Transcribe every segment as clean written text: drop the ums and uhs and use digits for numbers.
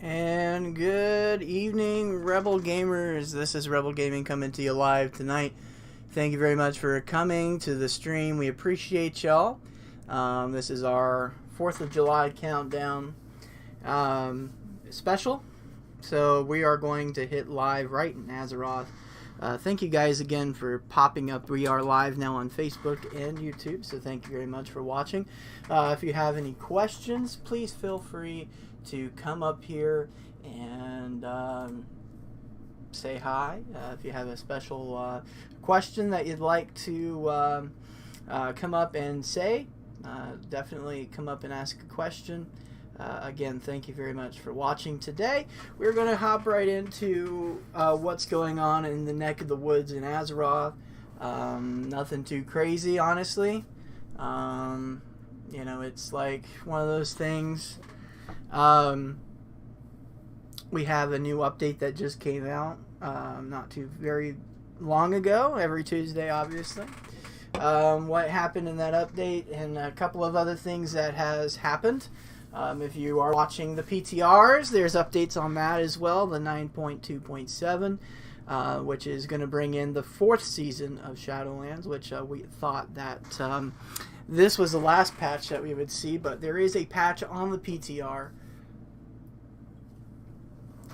And good evening, Rebel Gamers. This is Rebel Gaming coming to you live tonight. Thank you very much for coming to the stream. We appreciate y'all. This is our 4th of July countdown special. So we are going to hit live right in Azeroth. Thank you guys again for popping up. We are live now on Facebook and YouTube, so thank you very much for watching. If you have any questions, please feel free to come up here and say hi. If you have a special question that you'd like to come up and say, definitely come up and ask a question. Again, thank you very much for watching today. We're going to hop right into what's going on in the neck of the woods in Azeroth. Nothing too crazy, honestly. You know, it's like one of those things. We have a new update that just came out not too very long ago, every Tuesday, obviously. What happened in that update and a couple of other things that has happened. If you are watching the PTRs, there's updates on that as well, the 9.2.7, which is going to bring in the 4th season of Shadowlands, which we thought that this was the last patch that we would see, but there is a patch on the PTR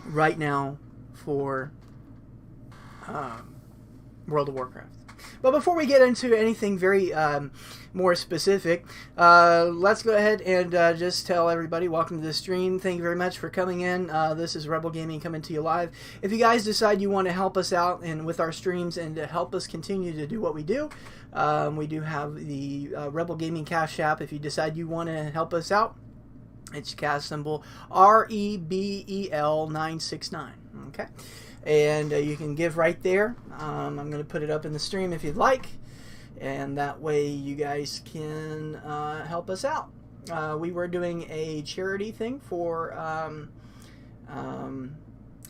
right now for World of Warcraft. But before we get into anything very more specific, let's go ahead and just tell everybody, welcome to the stream. Thank you very much for coming in. This is Rebel Gaming coming to you live. If you guys decide you want to help us out and with our streams and to help us continue to do what we do have the Rebel Gaming Cash App. If you decide you want to help us out, it's cash symbol REBEL 969. Okay. And you can give right there. I'm going to put it up in the stream if you'd like. And that way you guys can help us out. We were doing a charity thing for, I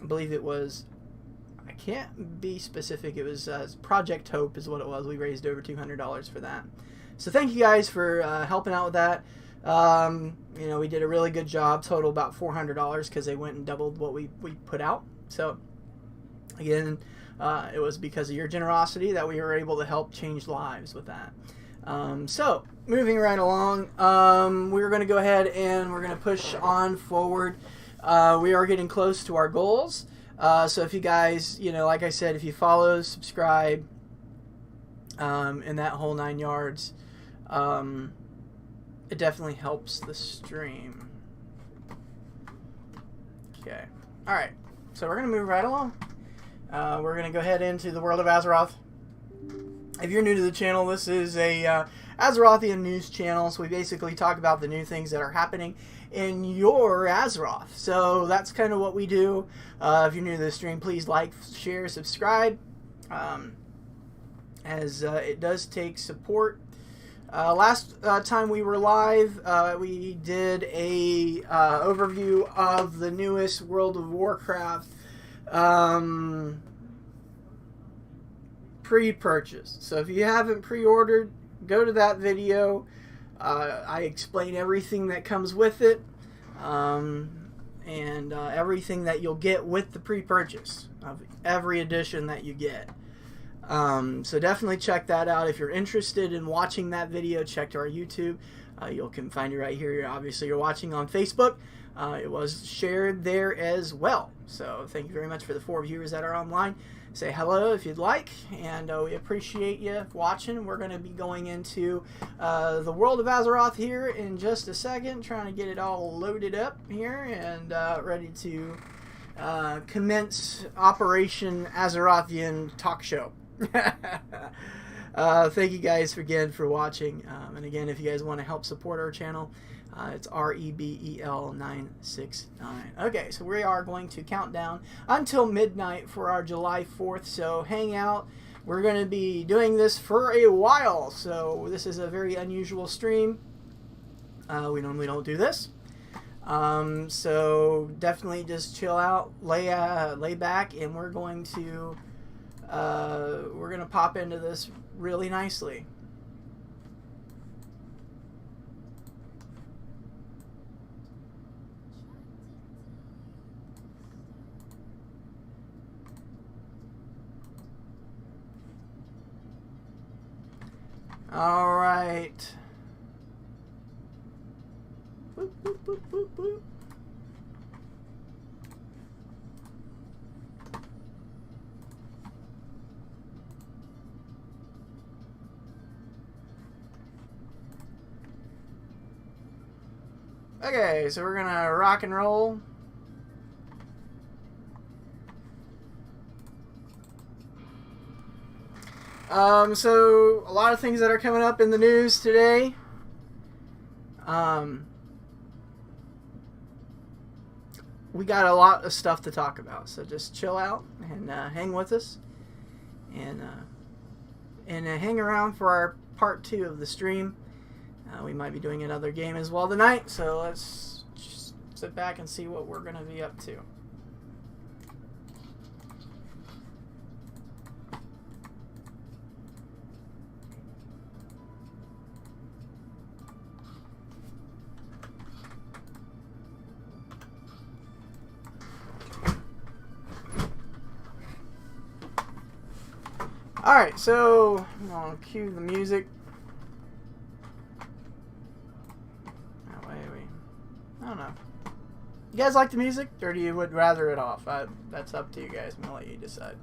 believe it was, I can't be specific, it was Project Hope is what it was. We raised over $200 for that. So thank you guys for helping out with that. You know, we did a really good job, total about $400 because they went and doubled what we put out. So again, it was because of your generosity that we were able to help change lives with that. So, moving right along, we're going to go ahead and we're going to push on forward. We are getting close to our goals. So if you guys, you know, like I said, if you follow, subscribe, and that whole 9 yards, it definitely helps the stream. Okay. All right. So we're going to move right along. We're going to go ahead into the world of Azeroth. If you're new to the channel, this is a Azerothian news channel, so we basically talk about the new things that are happening in your Azeroth. So that's kind of what we do. If you're new to the stream, please like, share, subscribe, as it does take support. Last time we were live, we did a overview of the newest World of Warcraft pre-purchase. So if you haven't pre-ordered, go to that video. I explain everything that comes with it, and everything that you'll get with the pre-purchase of every edition that you get. So definitely check that out. If you're interested in watching that video, check to our YouTube. You can find it right here. Obviously, you're watching on Facebook. It was shared there as well. So thank you very much for the 4 viewers that are online. Say hello if you'd like, and we appreciate you watching. We're going to be going into the world of Azeroth here in just a second, trying to get it all loaded up here and ready to commence Operation Azerothian Talk Show. Thank you guys again for watching, and again, if you guys want to help support our channel, it's REBEL 969. Okay, so we are going to count down until midnight for our July 4th, so hang out. We're going to be doing this for a while, so this is a very unusual stream. We normally don't do this. So definitely just chill out, lay back, and we're going to pop into this really nicely. All right. Boop, boop, boop, boop, boop. Okay, so we're gonna rock and roll. So a lot of things that are coming up in the news today. We got a lot of stuff to talk about, so just chill out and hang with us, and hang around for our part 2 of the stream. We might be doing another game as well tonight, so let's just sit back and see what we're going to be up to. Alright, so I'm going to cue the music. I don't know. You guys like the music, or do you would rather it off? That's up to you guys. I'm going to let you decide.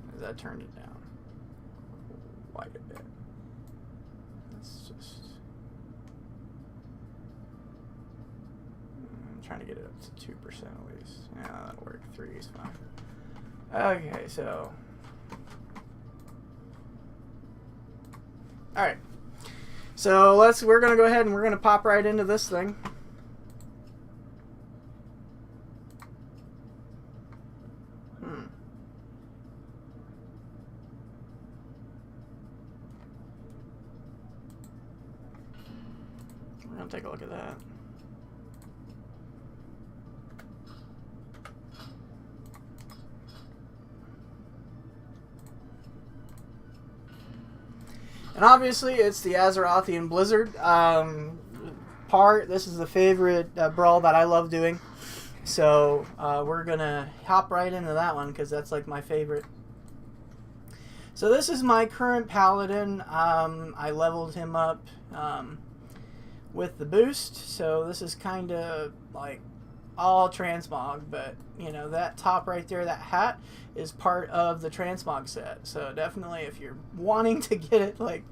Because I turned it down quite a bit. Let's just... I'm trying to get it up to 2% at least. Yeah, that'll work. 3 is fine. Okay, so... Alright. So we're going to go ahead and we're going to pop right into this thing. We're going to take a look at that. And obviously, it's the Azerothian Blizzard part. This is the favorite brawl that I love doing. So we're going to hop right into that one because that's like my favorite. So this is my current paladin. I leveled him up with the boost. So this is kind of like all transmog, but you know that top right there, that hat is part of the transmog set. So definitely if you're wanting to get it, like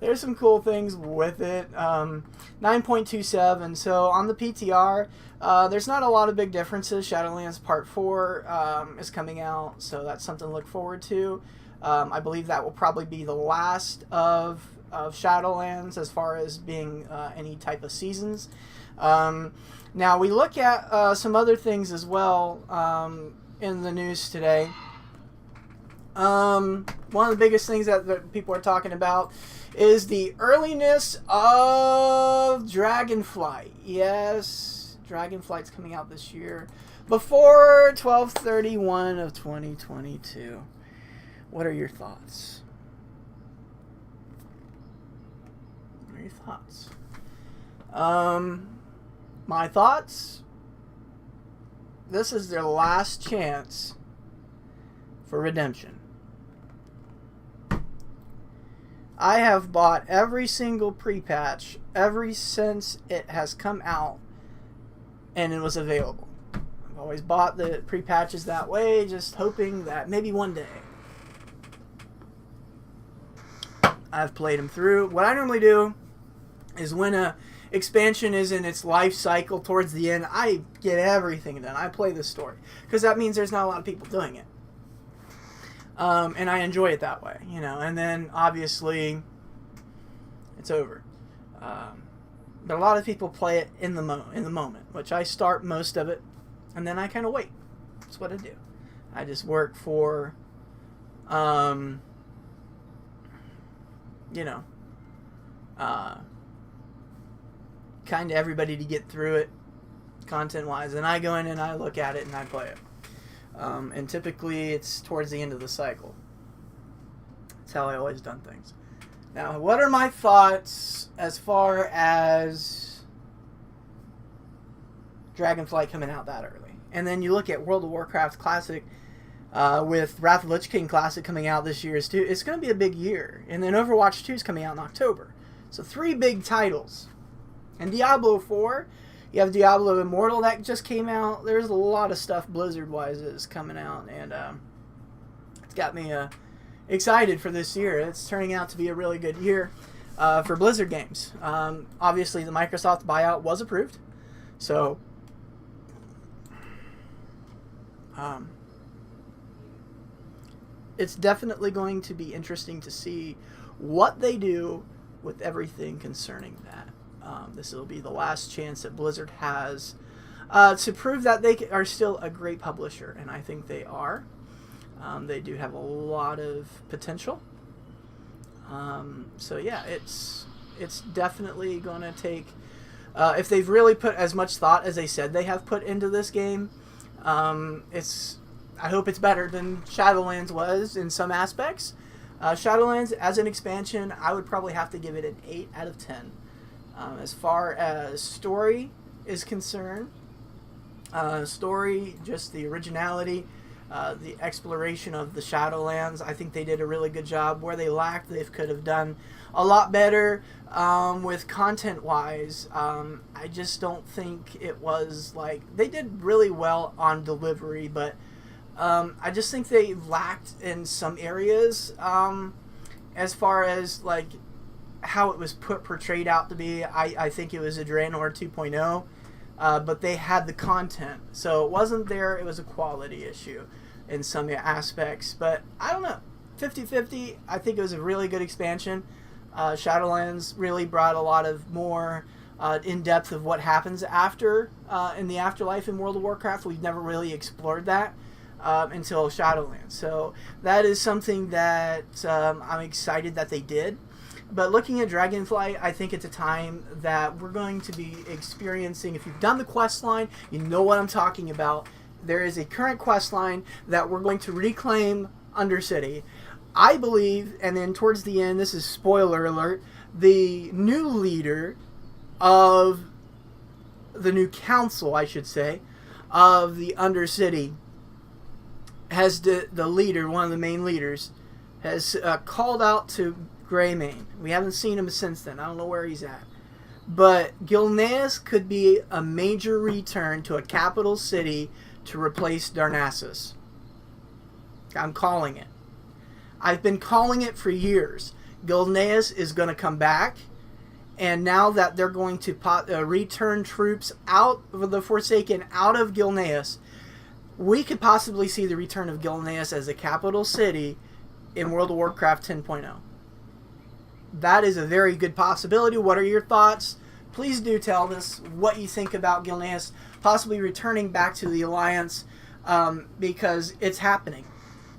there's some cool things with it. 9.27. So on the PTR, there's not a lot of big differences. Shadowlands Part 4 is coming out, so that's something to look forward to. I believe that will probably be the last of Shadowlands as far as being any type of seasons. Now we look at some other things as well in the news today. One of the biggest things that people are talking about is the earliness of Dragonflight. Yes, Dragonflight's coming out this year before 12/31 of 2022. What are your thoughts? What are your thoughts? My thoughts? This is their last chance for redemption. I have bought every single pre-patch ever since it has come out and it was available. I've always bought the pre-patches that way, just hoping that maybe one day I've played them through. What I normally do is when a expansion is in its life cycle towards the end, I get everything done. I play the story because that means there's not a lot of people doing it, and I enjoy it that way, you know. And then obviously it's over. But a lot of people play it in the moment, which I start most of it, and then I kind of wait. That's what I do. I just work for, you know, kind of everybody to get through it content-wise, and I go in and I look at it and I play it. And typically it's towards the end of the cycle. That's how I always done things. Now, what are my thoughts as far as Dragonflight coming out that early? And then you look at World of Warcraft Classic with Wrath of the Lich King Classic coming out this year too. It's going to be a big year. And then Overwatch 2 is coming out in October. So 3 big titles. And Diablo 4, you have Diablo Immortal that just came out. There's a lot of stuff Blizzard-wise is coming out. And it's got me excited for this year. It's turning out to be a really good year for Blizzard games. Obviously, the Microsoft buyout was approved. So... it's definitely going to be interesting to see what they do with everything concerning that. This will be the last chance that Blizzard has to prove that they are still a great publisher, and I think they are. They do have a lot of potential. So yeah, it's definitely going to take... if they've really put as much thought as they said they have put into this game, I hope it's better than Shadowlands was in some aspects. Shadowlands, as an expansion, I would probably have to give it an 8 out of 10. As far as story is concerned, just the originality, the exploration of the Shadowlands, I think they did a really good job. Where they lacked, they could have done a lot better with content-wise. I just don't think it was like... They did really well on delivery, but I just think they lacked in some areas as far as like how it was portrayed out to be. I think it was a Draenor 2.0, but they had the content, so it wasn't there. It was a quality issue in some aspects, but I don't know, 50-50. I think it was a really good expansion. Shadowlands really brought a lot of more in depth of what happens after in the afterlife in World of Warcraft. We've never really explored that until Shadowlands. So that is something that I'm excited that they did. But looking at Dragonflight, I think it's a time that we're going to be experiencing... If you've done the quest line, you know what I'm talking about. There is a current quest line that we're going to reclaim Undercity. I believe, and then towards the end, this is spoiler alert, the new leader of the new council, I should say, of the Undercity has the leader, one of the main leaders, has called out to Greymane. We haven't seen him since then. I don't know where he's at. But Gilneas could be a major return to a capital city to replace Darnassus. I'm calling it. I've been calling it for years. Gilneas is going to come back, and now that they're going to return troops out of the Forsaken, out of Gilneas, we could possibly see the return of Gilneas as a capital city in World of Warcraft 10.0. That is a very good possibility. What are your thoughts? Please do tell us what you think about Gilneas possibly returning back to the Alliance, because it's happening.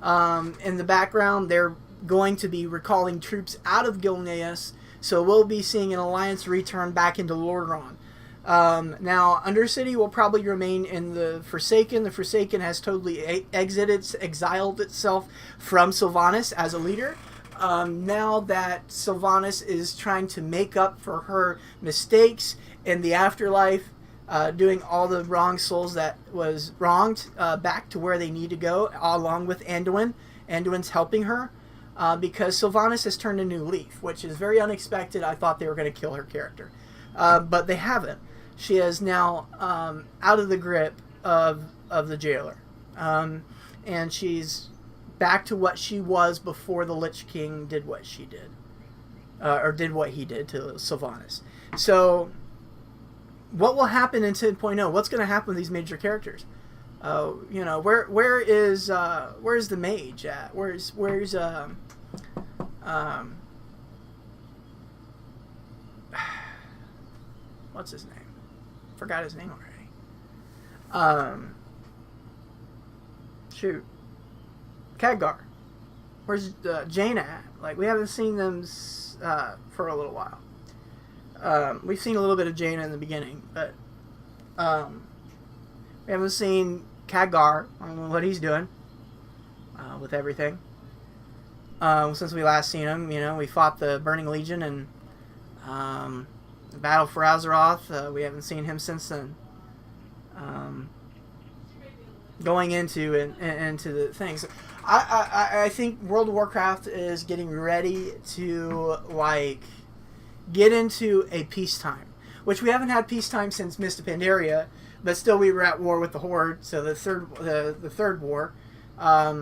In the background, they're going to be recalling troops out of Gilneas, so we'll be seeing an Alliance return back into Lordaeron. Now, Undercity will probably remain in the Forsaken. The Forsaken has totally exiled itself from Sylvanas as a leader. Now that Sylvanas is trying to make up for her mistakes in the afterlife, doing all the wrong souls that was wronged back to where they need to go, along with Anduin. Anduin's helping her because Sylvanas has turned a new leaf, which is very unexpected. I thought they were going to kill her character, but they haven't. She is now out of the grip of the jailer, and she's back to what she was before the Lich King did what she did, or did what he did to Sylvanas. So, what will happen in 10.0? What's going to happen with these major characters? Where is the mage at? Where's what's his name? Forgot his name already. Shoot. Khadgar. Where's Jaina at? Like, we haven't seen them for a little while. We've seen a little bit of Jaina in the beginning, but we haven't seen Khadgar. I don't know what he's doing with everything. Since we last seen him, we fought the Burning Legion and the battle for Azeroth. We haven't seen him since then. going into the things. I think World of Warcraft is getting ready to like get into a peacetime, which we haven't had peacetime since Mist of Pandaria, but still we were at war with the Horde. So the third war, I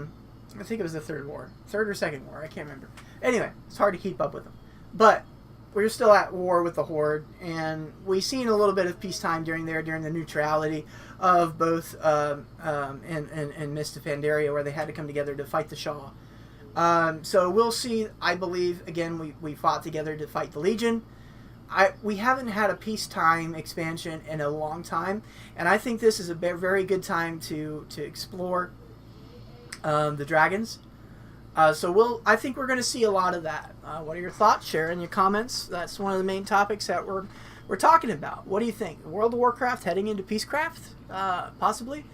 think it was the third or second war, I can't remember. Anyway, it's hard to keep up with them, but we're still at war with the Horde, and we've seen a little bit of peacetime during the neutrality of both in Mist of Pandaria, where they had to come together to fight the Shah. So we'll see. I believe again we fought together to fight the Legion. We haven't had a peacetime expansion in a long time, and I think this is a very good time to explore the dragons. So I think we're going to see a lot of that. What are your thoughts? Share in your comments. That's one of the main topics that we're talking about. What do you think? World of Warcraft heading into Peacecraft? Possibly.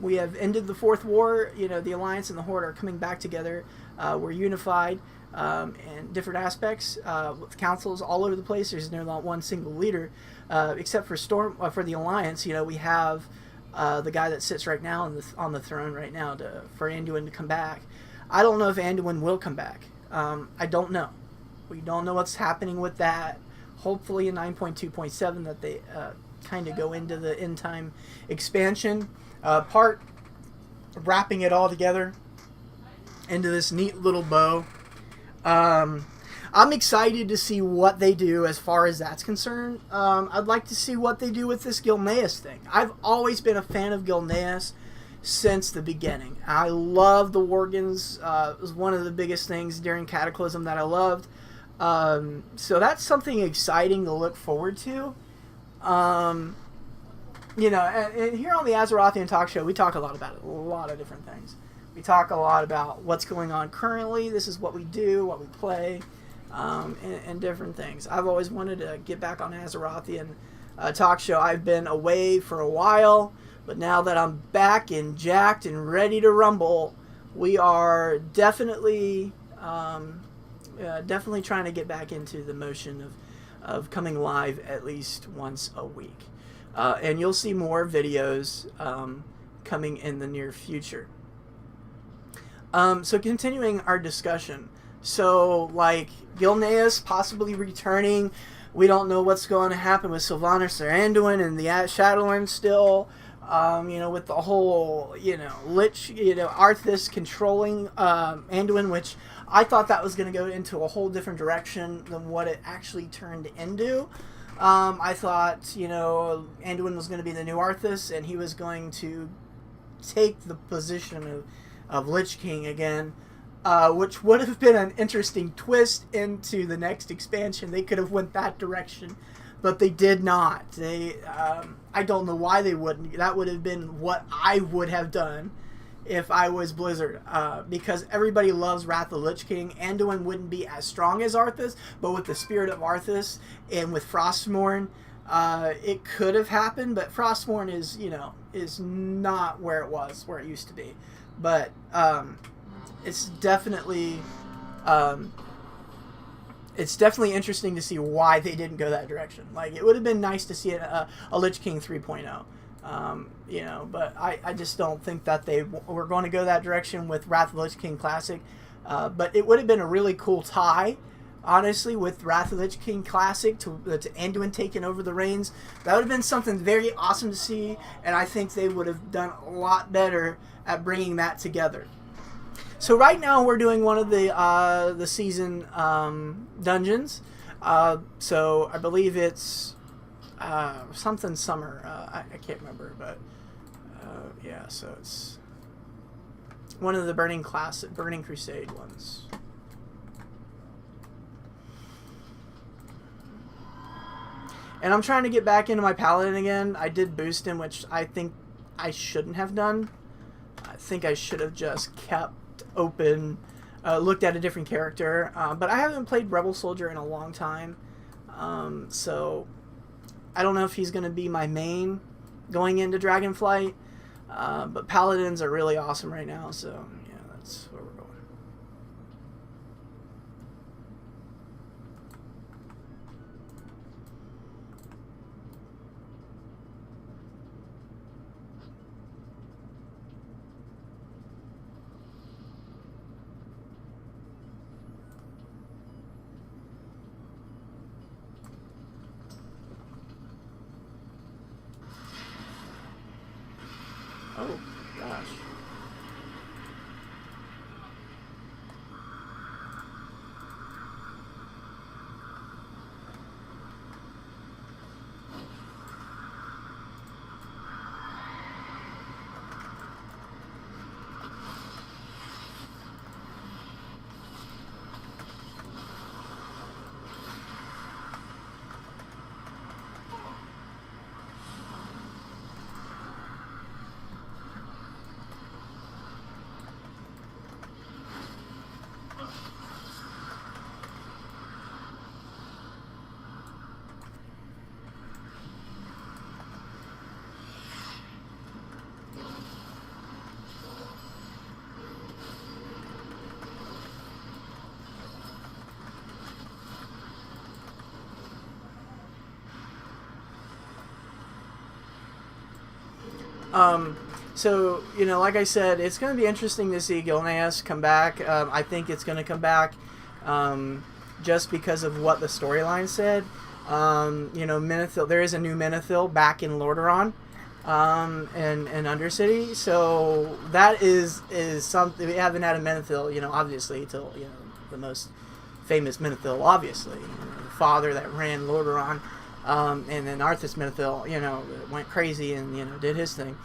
We have ended the Fourth War. You know, the Alliance and the Horde are coming back together. We're unified in different aspects with councils all over the place. There's not one single leader, except for for the Alliance. You know, we have the guy that sits right now on the throne right now for Anduin to come back. I don't know if Anduin will come back. I don't know. We don't know what's happening with that. Hopefully in 9.2.7 that they kind of go into the end time expansion part, wrapping it all together into this neat little bow. I'm excited to see what they do as far as that's concerned. I'd like to see what they do with this Gilneas thing. I've always been a fan of Gilneas since the beginning. I love the Worgens. It was one of the biggest things during Cataclysm that I loved. So that's something exciting to look forward to. You know, and here on the Azerothian Talk Show, we talk a lot about it, a lot of different things. We talk a lot about what's going on currently. This is what we do, what we play, and different things. I've always wanted to get back on Azerothian Talk Show. I've been away for a while, but now that I'm back and jacked and ready to rumble, we are definitely trying to get back into the motion of coming live at least once a week. And you'll see more videos coming in the near future. So continuing our discussion. So, like, Gilneas possibly returning. We don't know what's going to happen with Sylvanas or Anduin and the Shadowlands still. You know, with the whole, you know, Lich, you know, Arthas controlling Anduin, which I thought that was going to go into a whole different direction than what it actually turned into. I thought, you know, Anduin was going to be the new Arthas, and he was going to take the position of Lich King again, which would have been an interesting twist into the next expansion. They could have went that direction, but they did not. I don't know why they wouldn't. That would have been what I would have done if I was Blizzard, because everybody loves Wrath of the Lich King. Anduin wouldn't be as strong as Arthas, but with the spirit of Arthas and with Frostmourne, it could have happened. But Frostmourne is not where it used to be. But it's definitely interesting to see why they didn't go that direction. Like, it would have been nice to see a Lich King 3.0. You know, but I just don't think that they were going to go that direction with Wrath of the Lich King Classic. But it would have been a really cool tie, honestly, with Wrath of the Lich King Classic to Anduin taking over the reins. That would have been something very awesome to see, and I think they would have done a lot better at bringing that together. So right now we're doing one of the season dungeons. So I believe it's something summer. I can't remember, but yeah. So it's one of the Burning Crusade ones. And I'm trying to get back into my Paladin again. I did boost him, which I think I shouldn't have done. I think I should have just kept open, looked at a different character. But I haven't played Rebel Soldier in a long time. So I don't know if he's going to be my main going into Dragonflight. But Paladins are really awesome right now. So yeah, that's where we're going. So, like I said, it's going to be interesting to see Gilneas come back. I think it's going to come back just because of what the storyline said. Menethil, there is a new Menethil back in Lordaeron and Undercity. So that is something. We haven't had a Menethil, obviously, till, the most famous Menethil, obviously. The father that ran Lordaeron. And then Arthas Menethil, went crazy and, did his thing.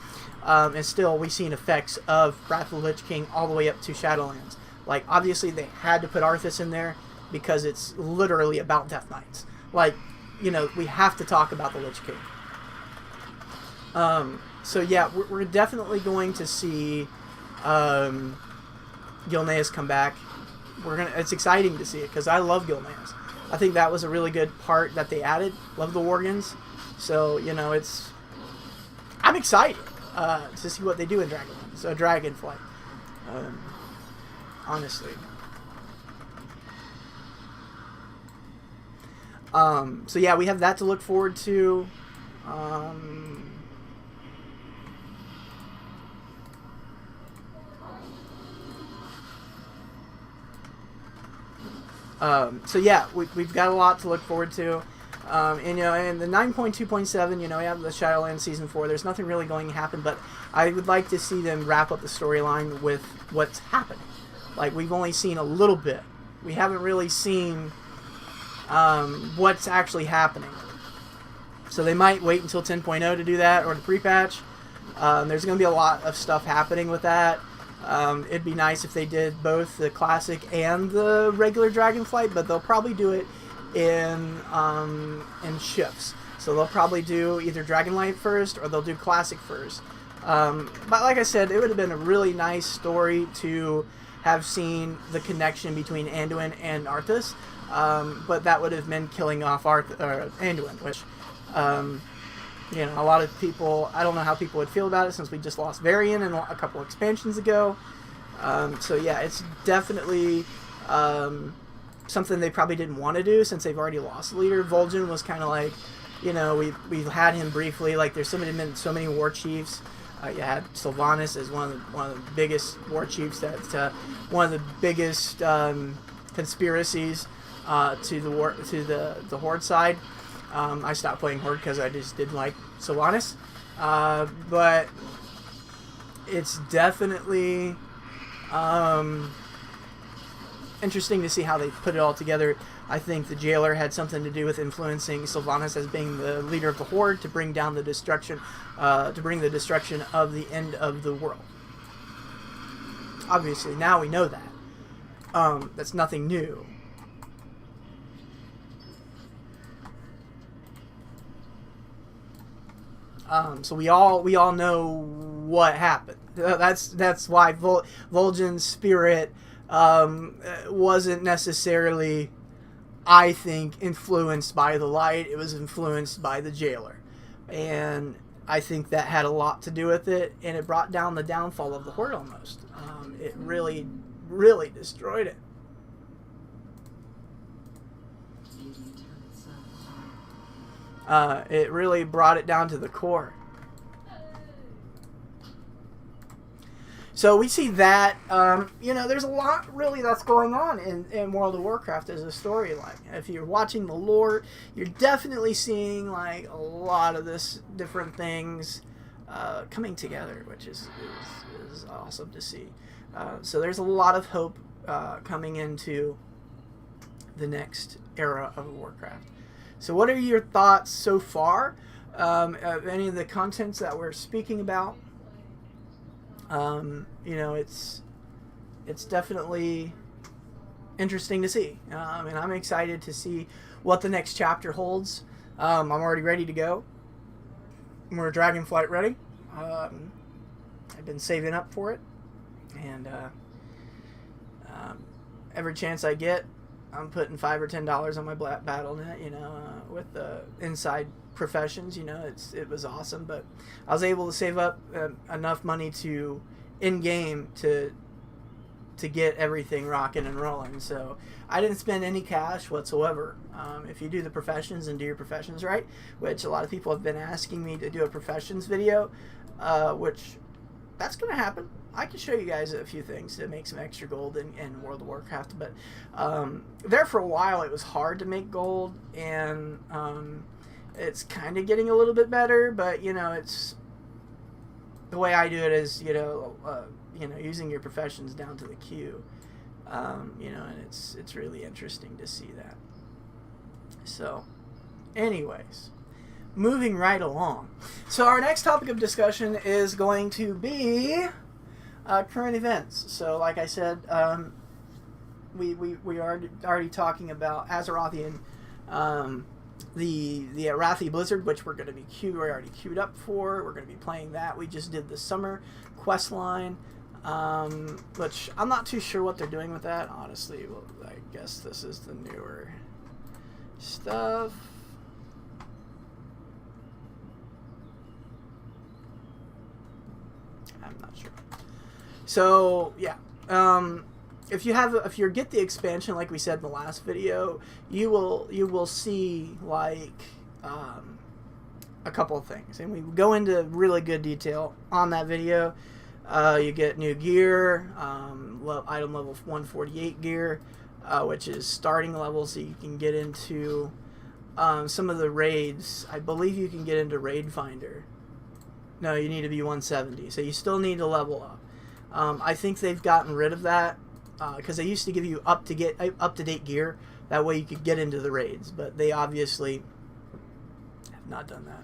And still, we've seen effects of Wrath of the Lich King all the way up to Shadowlands. Like, obviously, they had to put Arthas in there because it's literally about Death Knights. Like, we have to talk about the Lich King. So, yeah, we're definitely going to see Gilneas come back. It's exciting to see it because I love Gilneas. I think that was a really good part that they added. Love the Worgans. So, I'm excited to see what they do in Dragonflight. Honestly. So, yeah, we have that to look forward to. So yeah, we've got a lot to look forward to. And the 9.2.7, we have the Shadowlands Season 4. There's nothing really going to happen, but I would like to see them wrap up the storyline with what's happening. Like, we've only seen a little bit. We haven't really seen what's actually happening. So they might wait until 10.0 to do that, or the pre-patch. There's going to be a lot of stuff happening with that. It'd be nice if they did both the classic and the regular Dragonflight, but they'll probably do it in shifts. So they'll probably do either Dragonlight first or they'll do classic first. But like I said, it would have been a really nice story to have seen the connection between Anduin and Arthas. But that would have meant killing off Anduin, which a lot of people, I don't know how people would feel about it since we just lost Varian a couple expansions ago. So yeah, it's definitely something they probably didn't want to do since they've already lost the leader. Vol'jin was kind of like, we've had him briefly. Like, there's so many war chiefs. You had Sylvanas as one of the biggest war chiefs. That's one of the biggest conspiracies to the Horde side. I stopped playing Horde because I just didn't like Sylvanas. But it's definitely interesting to see how they put it all together. I think the jailer had something to do with influencing Sylvanas as being the leader of the Horde to bring down the destruction, of the end of the world. Obviously, now we know that. That's nothing new. So we all know what happened. That's why Vol'jin's spirit wasn't necessarily, I think, influenced by the light. It was influenced by the jailer, and I think that had a lot to do with it, and it brought down the downfall of the Horde almost. It really, really destroyed it. It really brought it down to the core. So we see that, there's a lot really that's going on in World of Warcraft as a storyline. If you're watching the lore, you're definitely seeing like a lot of this different things coming together, which is awesome to see. So there's a lot of hope coming into the next era of Warcraft. So what are your thoughts so far of any of the contents that we're speaking about? It's definitely interesting to see. And I'm excited to see what the next chapter holds. I'm already ready to go. We're Dragonflight ready. I've been saving up for it. And every chance I get, I'm putting $5 or $10 on my Battle.net, with the inside professions. It was awesome, but I was able to save up enough money to in-game to get everything rocking and rolling. So I didn't spend any cash whatsoever. If you do the professions and do your professions right, which a lot of people have been asking me to do a professions video, which that's going to happen. I can show you guys a few things to make some extra gold in World of Warcraft, but there for a while it was hard to make gold, and it's kind of getting a little bit better, but you know, it's the way I do it is, you know, using your professions down to the Q, you know, and it's really interesting to see that. So, anyways, moving right along. So our next topic of discussion is going to be current events. So, like I said, we are already talking about Azerothian, the Arathi Blizzard, which we're going to be we're already queued up for. We're going to be playing that. We just did the summer quest line, which I'm not too sure what they're doing with that, honestly. Well, I guess this is the newer stuff. I'm not sure. So yeah, if you get the expansion, like we said in the last video, you will see like a couple of things, and we go into really good detail on that video. You get new gear, item level 148 gear, which is starting level, so you can get into some of the raids. I believe you can get into Raid Finder. No, you need to be 170, so you still need to level up. I think they've gotten rid of that because they used to give you up to date gear. That way you could get into the raids, but they obviously have not done that.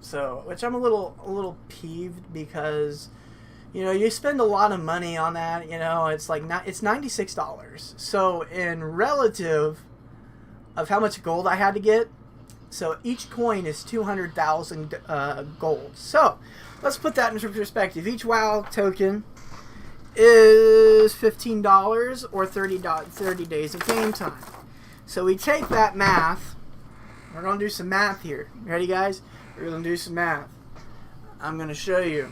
So, which I'm a little peeved because, you know, you spend a lot of money on that. You know, it's like it's $96. So in relative of how much gold I had to get, so each coin is 200,000 gold. So let's put that into perspective. Each WoW token is $15 or 30 days of game time. So we take that math. We're going to do some math here. Ready, guys? We're going to do some math. I'm going to show you.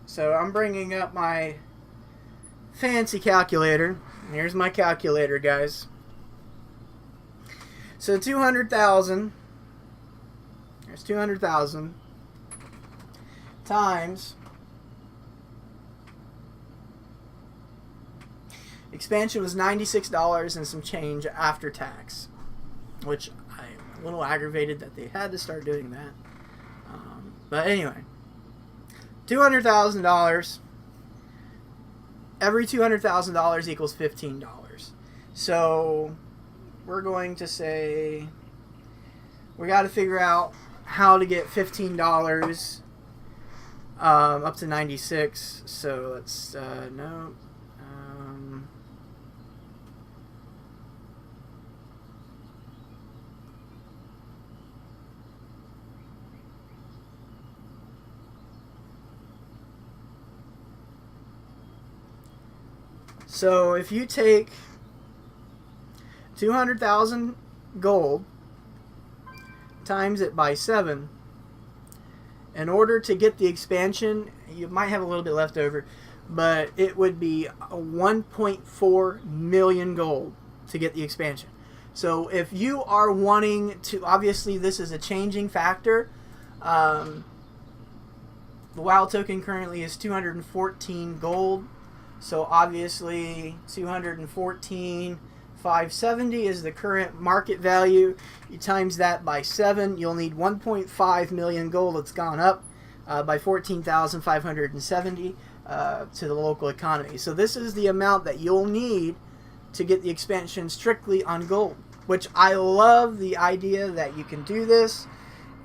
So I'm bringing up my fancy calculator. Here's my calculator, guys. So 200,000. There's 200,000 times expansion was $96 and some change after tax, which I'm a little aggravated that they had to start doing that. But anyway, $200,000. Every $200,000 equals $15. So we're going to say we got to figure out how to get $15 up to 96. So let's no. So if you take 200,000 gold times it by 7, in order to get the expansion, you might have a little bit left over, but it would be 1.4 million gold to get the expansion. So if you are wanting to, obviously this is a changing factor. The WoW token currently is 214 gold. So obviously 214,570 is the current market value. You times that by 7, you'll need 1.5 million gold. It's gone up by 14,570 to the local economy. So this is the amount that you'll need to get the expansion strictly on gold, which I love the idea that you can do this.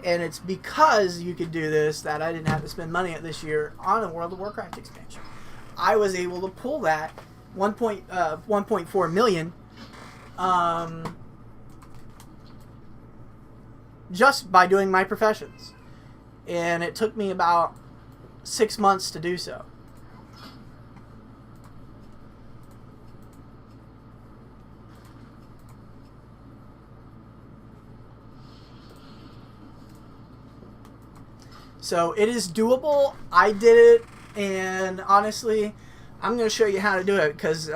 And it's because you could do this that I didn't have to spend money this year on a World of Warcraft expansion. I was able to pull that 1.4 million just by doing my professions, and it took me about 6 months to do so. So it is doable. I did it, and honestly, I'm going to show you how to do it, because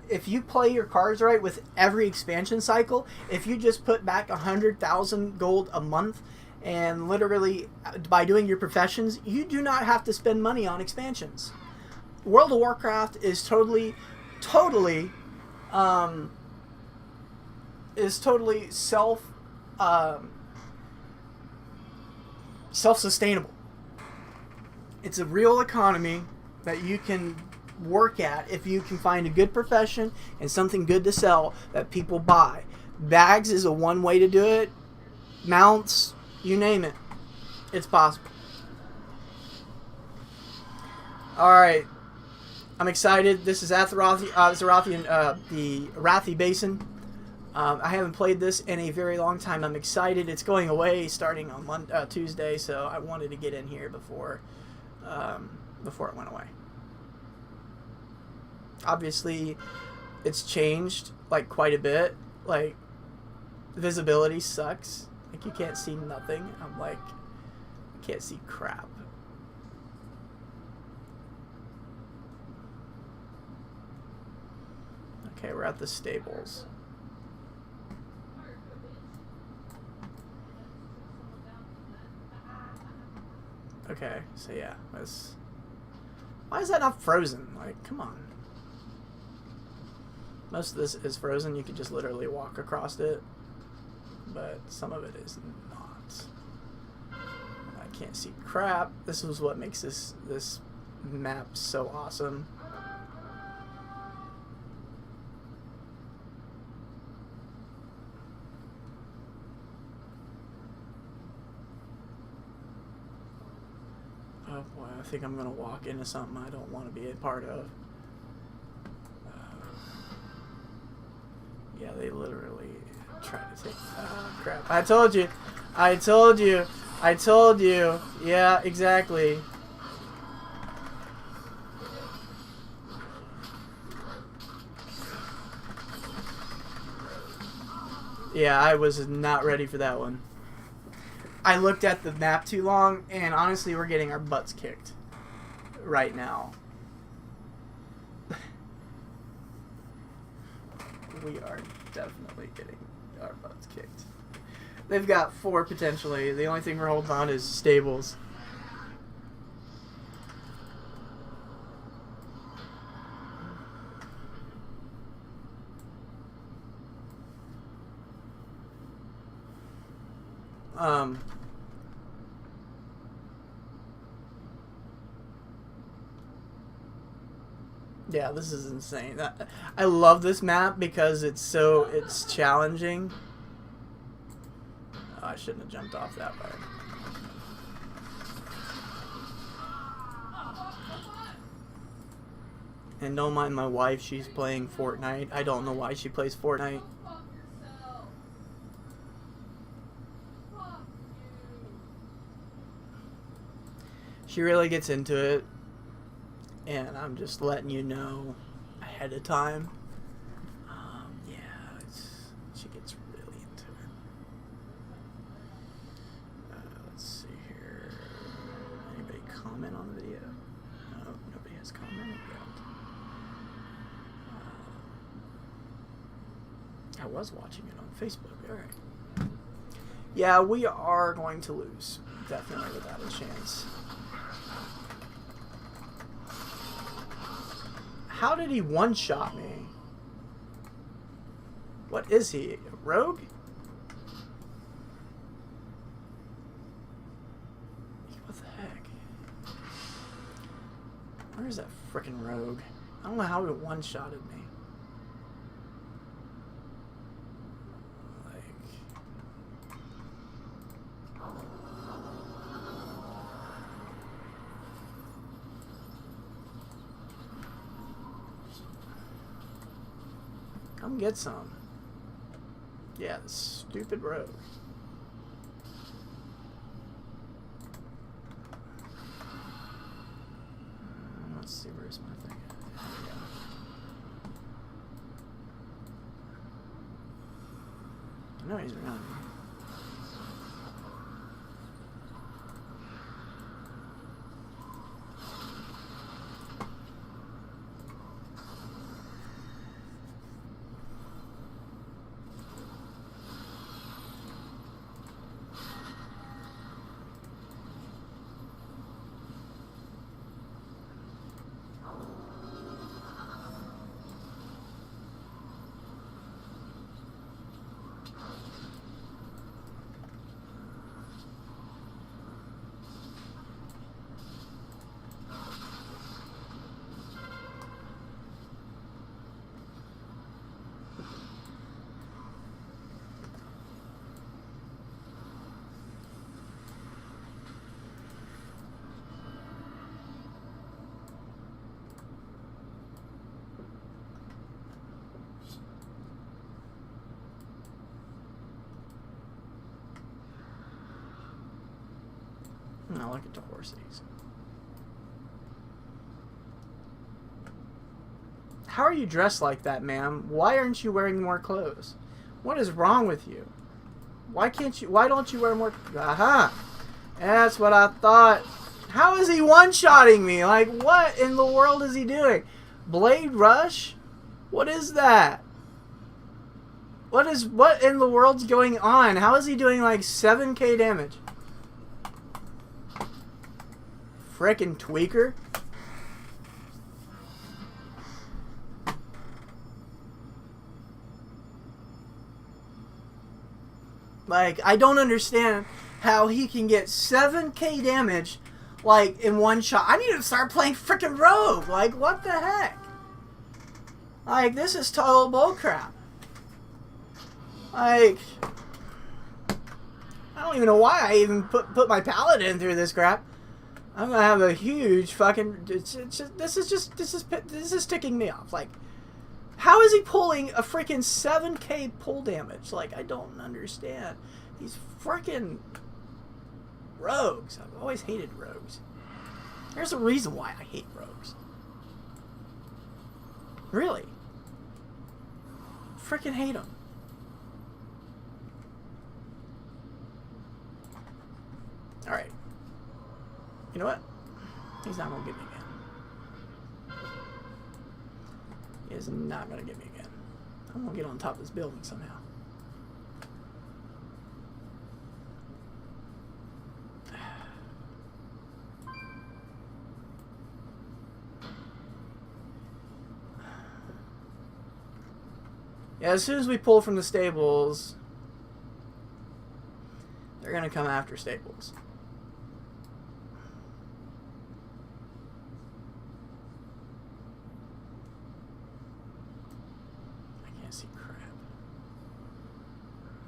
if you play your cards right with every expansion cycle, if you just put back 100,000 gold a month, and literally by doing your professions, you do not have to spend money on expansions. World of Warcraft is totally self-sustainable. It's a real economy that you can work at if you can find a good profession and something good to sell that people buy. Bags is a one way to do it. Mounts, you name it. It's possible. Alright. I'm excited. This is Azerothian, the Arathi Basin. I haven't played this in a very long time. I'm excited. It's going away starting on Tuesday, so I wanted to get in here before it went away. Obviously, it's changed like quite a bit. Like, visibility sucks. Like, you can't see nothing. I'm like, I can't see crap. Okay, we're at the stables. Okay, so yeah, why is that not frozen? Like, come on. Most of this is frozen. You can just literally walk across it, but some of it is not. I can't see crap. This is what makes this map so awesome. Oh boy, I think I'm gonna walk into something I don't want to be a part of. Yeah, they literally try to take... crap. I told you. I told you. I told you. Yeah, exactly. Yeah, I was not ready for that one. I looked at the map too long, and honestly, we're getting our butts kicked right now. We are definitely getting our butts kicked. They've got 4 potentially. The only thing we're holding on is stables. Yeah, this is insane. I love this map because it's challenging. Oh, I shouldn't have jumped off that way. And don't mind my wife, she's playing Fortnite. I don't know why she plays Fortnite. She really gets into it. And I'm just letting you know ahead of time. Yeah, she gets really into it. Let's see here. Anybody comment on the video? No, nobody has commented yet. I was watching it on Facebook. All right. Yeah, we are going to lose. Definitely without a chance. How did he one-shot me? What is he? A rogue? What the heck? Where is that frickin' rogue? I don't know how he one-shotted me. Come get some. Yeah, the stupid rogue. Let's see, where's my thing? I know he's around here. look at the horses. How are you dressed like that, ma'am? Why aren't you wearing more clothes? What is wrong with you? Why don't you wear more? Aha! That's what I thought. How is he one-shotting me? Like, what in the world is he doing? Blade Rush? What is that? What in the world's going on? How is he doing like 7k damage? Frickin' tweaker. Like, I don't understand how he can get 7k damage, like, in one shot. I need to start playing frickin' Rogue. Like, what the heck? Like, this is total bullcrap. Like, I don't even know why I even put my paladin through this crap. I'm gonna have a huge fucking. This is ticking me off. Like, how is he pulling a freaking 7k pull damage? Like, I don't understand. These freaking rogues. I've always hated rogues. There's a reason why I hate rogues. Really. Freaking hate them. Alright. You know what? He's not gonna get me again. He is not gonna get me again. I'm gonna get on top of this building somehow. Yeah, as soon as we pull from the stables, they're gonna come after stables. I can't see crap.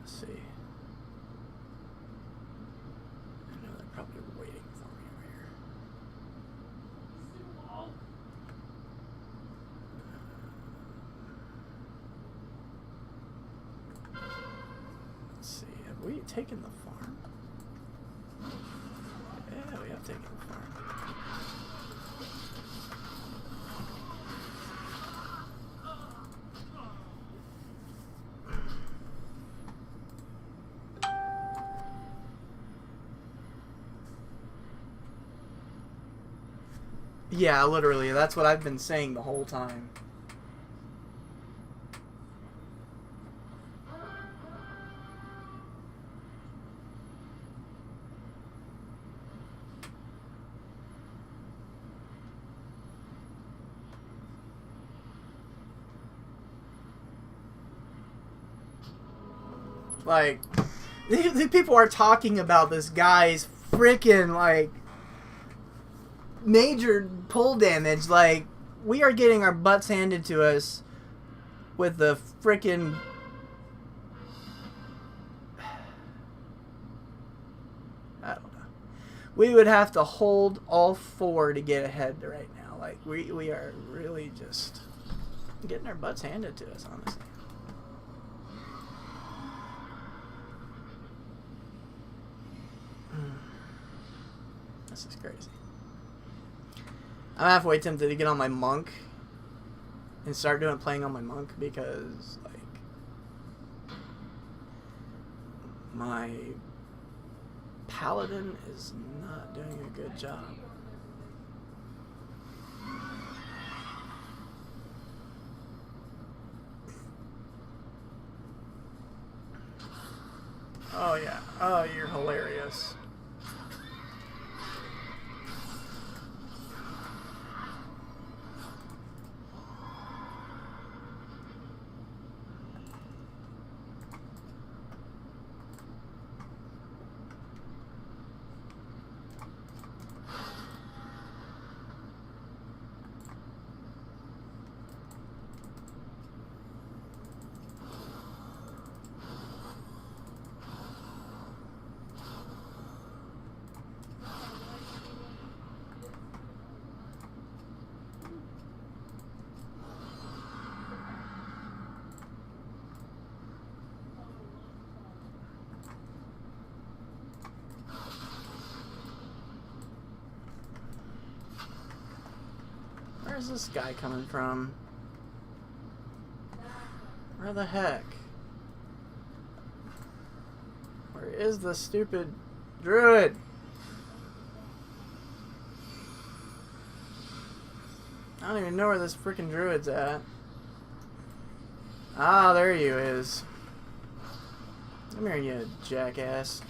Let's see. I know they're probably waiting for me over here. Let's see. Have we taken the farm? Yeah, we have taken the farm. Yeah, literally. That's what I've been saying the whole time. Like, the people are talking about this guy's freaking, like, major pull damage. Like, we are getting our butts handed to us with the freaking... I don't know. We would have to hold all four to get ahead right now. Like, we are really just getting our butts handed to us, honestly. This is crazy. I'm halfway tempted to get on my monk and start playing on my monk because, like, my paladin is not doing a good job. Oh yeah. Oh, you're hilarious. Where's this guy coming from? Where the heck? Where is the stupid druid? I don't even know where this freaking druid's at. Ah, there he is. Come here, you jackass.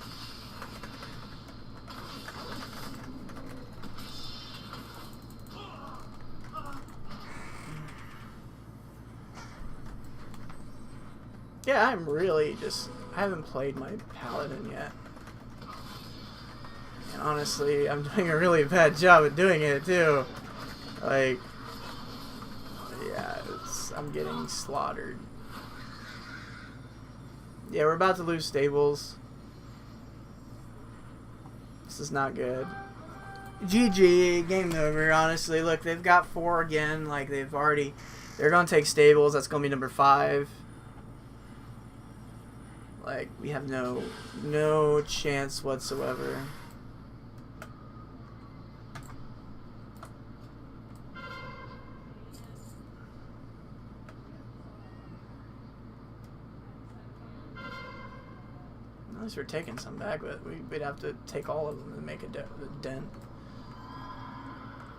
Yeah, I'm really just... I haven't played my paladin yet. And honestly, I'm doing a really bad job at doing it, too. Like... Yeah, I'm getting slaughtered. Yeah, we're about to lose stables. This is not good. GG, game over, honestly. Look, they've got 4 again. Like, they've already... They're going to take stables. That's going to be number 5. Like, we have no chance whatsoever. At least we're taking some back, but we'd have to take all of them and make a dent.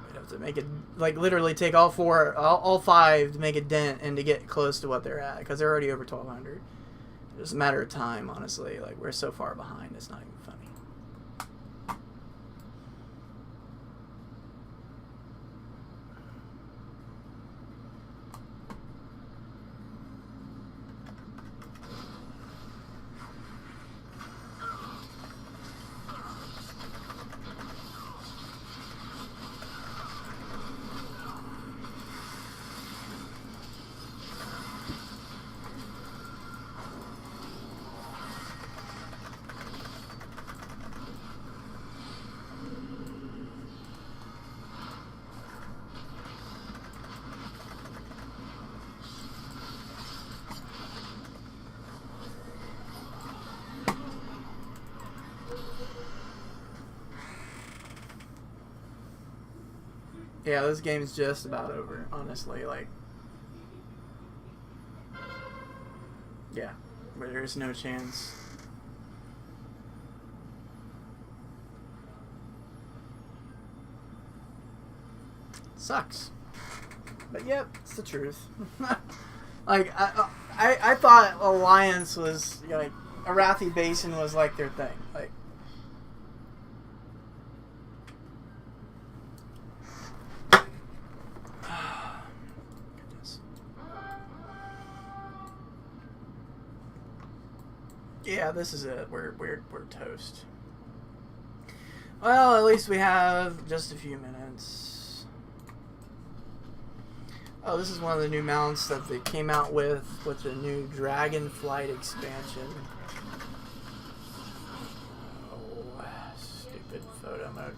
We'd have to make it, like, literally take all 5 to make a dent and to get close to what they're at, because they're already over 1,200. It's a matter of time, honestly. Like, we're so far behind, it's not even funny. Yeah, this game's just about over, honestly. Like, yeah, where there's no chance. Sucks. But yep, it's the truth. Like, I thought Alliance was, you know, like, Arathi Basin was like their thing. Like, yeah, this is it. We're toast. Well, at least we have just a few minutes. Oh, this is one of the new mounts that they came out with the new Dragonflight expansion. Oh, stupid photo mode.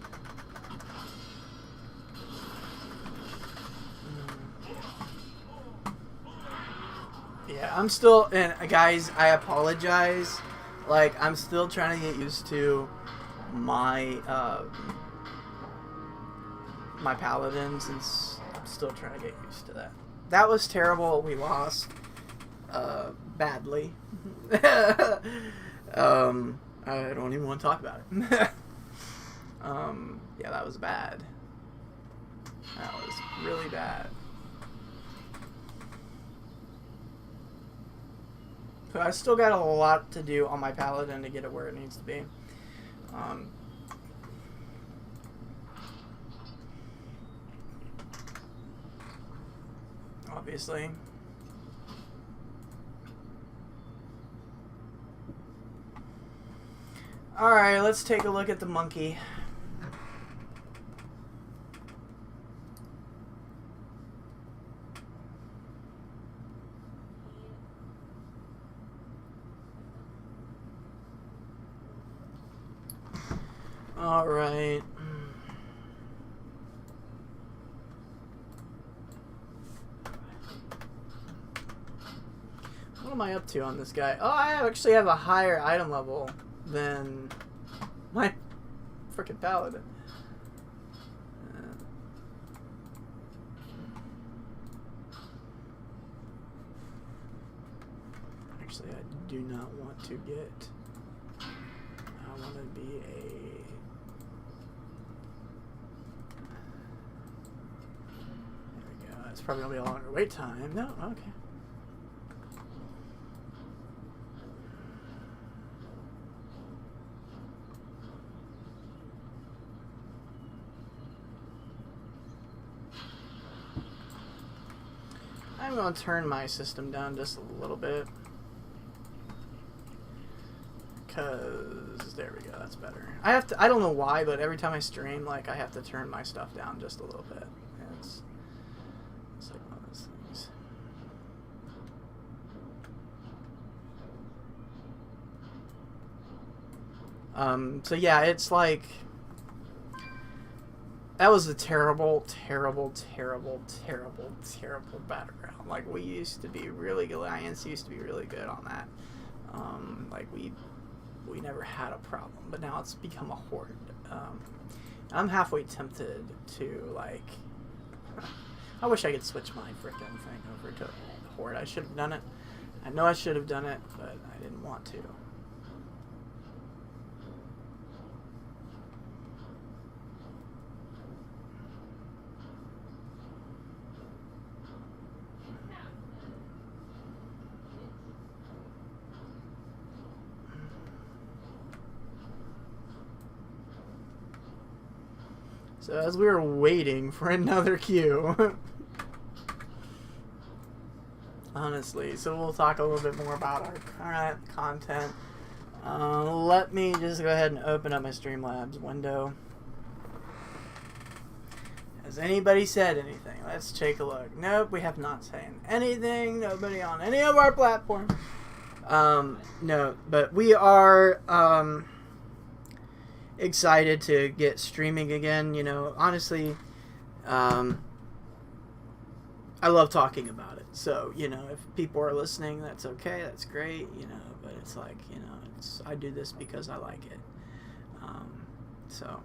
Yeah, I'm still, and guys, I apologize. Like, I'm still trying to get used to my my paladin, since I'm still trying to get used to that. That was terrible. We lost badly. I don't even want to talk about it. Yeah, that was bad. That was really bad. But I still got a lot to do on my paladin to get it where it needs to be. Obviously. Alright, let's take a look at the monkey. Alright. What am I up to on this guy? Oh, I actually have a higher item level than my freaking paladin. Actually, I do not want to get... I want to be a... There we go. It's probably going to be a longer wait time. No, okay. I'm going to turn my system down just a little bit. Because, there we go, that's better. I don't know why, but every time I stream, like, I have to turn my stuff down just a little bit. It's like one of those things. So yeah, it's like... That was a terrible, terrible, terrible, terrible, terrible battleground. Like, we used to be really good. Alliance used to be really good on that. Like, we never had a problem, but now it's become a horde. I'm halfway tempted to, like... I wish I could switch my frickin' thing over to horde. I should have done it. I know I should have done it, but I didn't want to. So as we were waiting for another queue, honestly, so we'll talk a little bit more about our current content. Let me just go ahead and open up my Streamlabs window. Has anybody said anything? Let's take a look. Nope, we have not said anything. Nobody on any of our platforms. No, but we are... excited to get streaming again. You know, honestly, I love talking about it. So, you know, if people are listening, that's okay. That's great. You know, but it's like, you know, I do this because I like it. So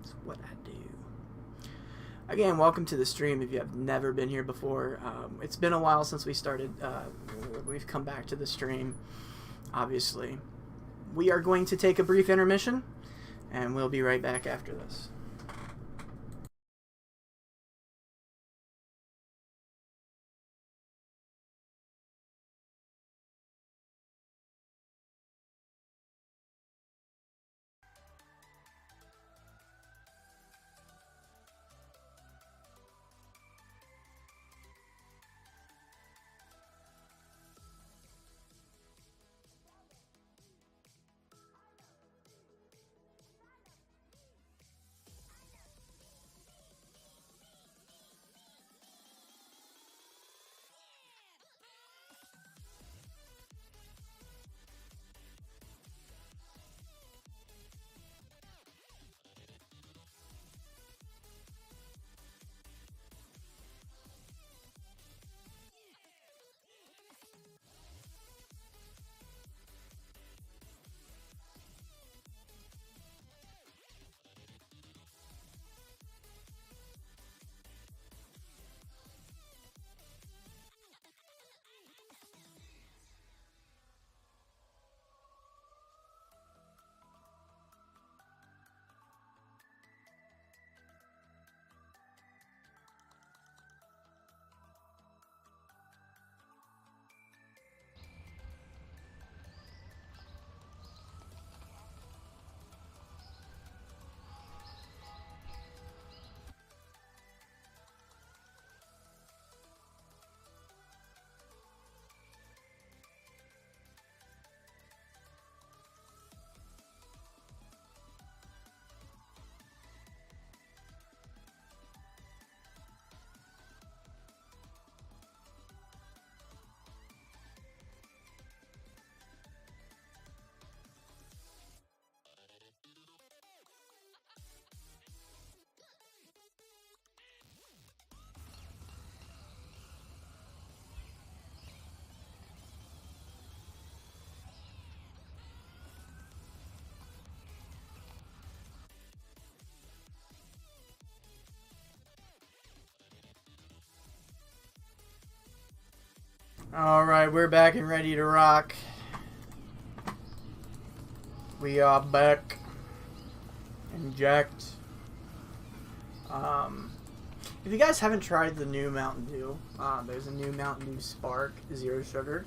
it's what I do. Again, welcome to the stream. If you have never been here before, it's been a while since we started. We've come back to the stream, obviously. We are going to take a brief intermission, and we'll be right back after this. Alright, we're back and ready to rock. We are back. Inject. If you guys haven't tried the new Mountain Dew, there's a new Mountain Dew Spark, zero sugar.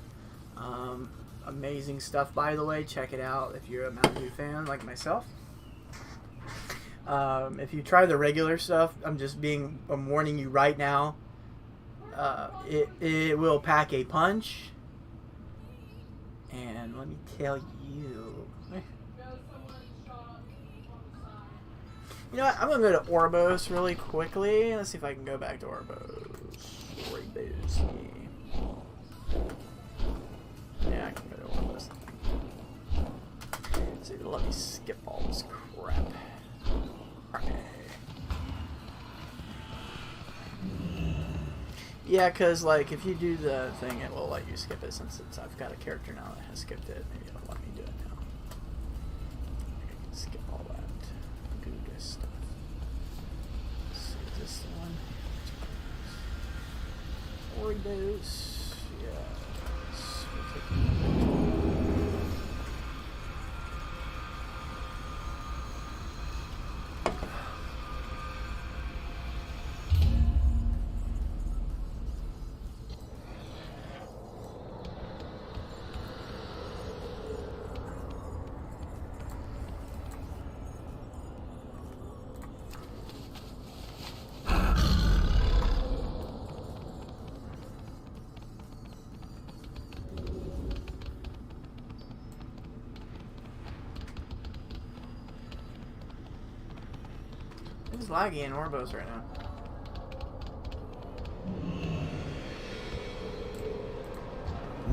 Amazing stuff, by the way. Check it out if you're a Mountain Dew fan like myself. If you try the regular stuff, I'm warning you right now. It will pack a punch, and let me tell you. You know what? I'm gonna go to Orbos really quickly. Let's see if I can go back to Orbos. Yeah, I can go to Orbos. So let me skip all this crap. Okay. Yeah, because, like, if you do the thing, it will let you skip it since I've got a character now that has skipped it. Maybe it'll let me do it now. I can skip all that Google stuff. Let's see, is this the one? Orbos. Yes. We'll take It's laggy in Orbos right now.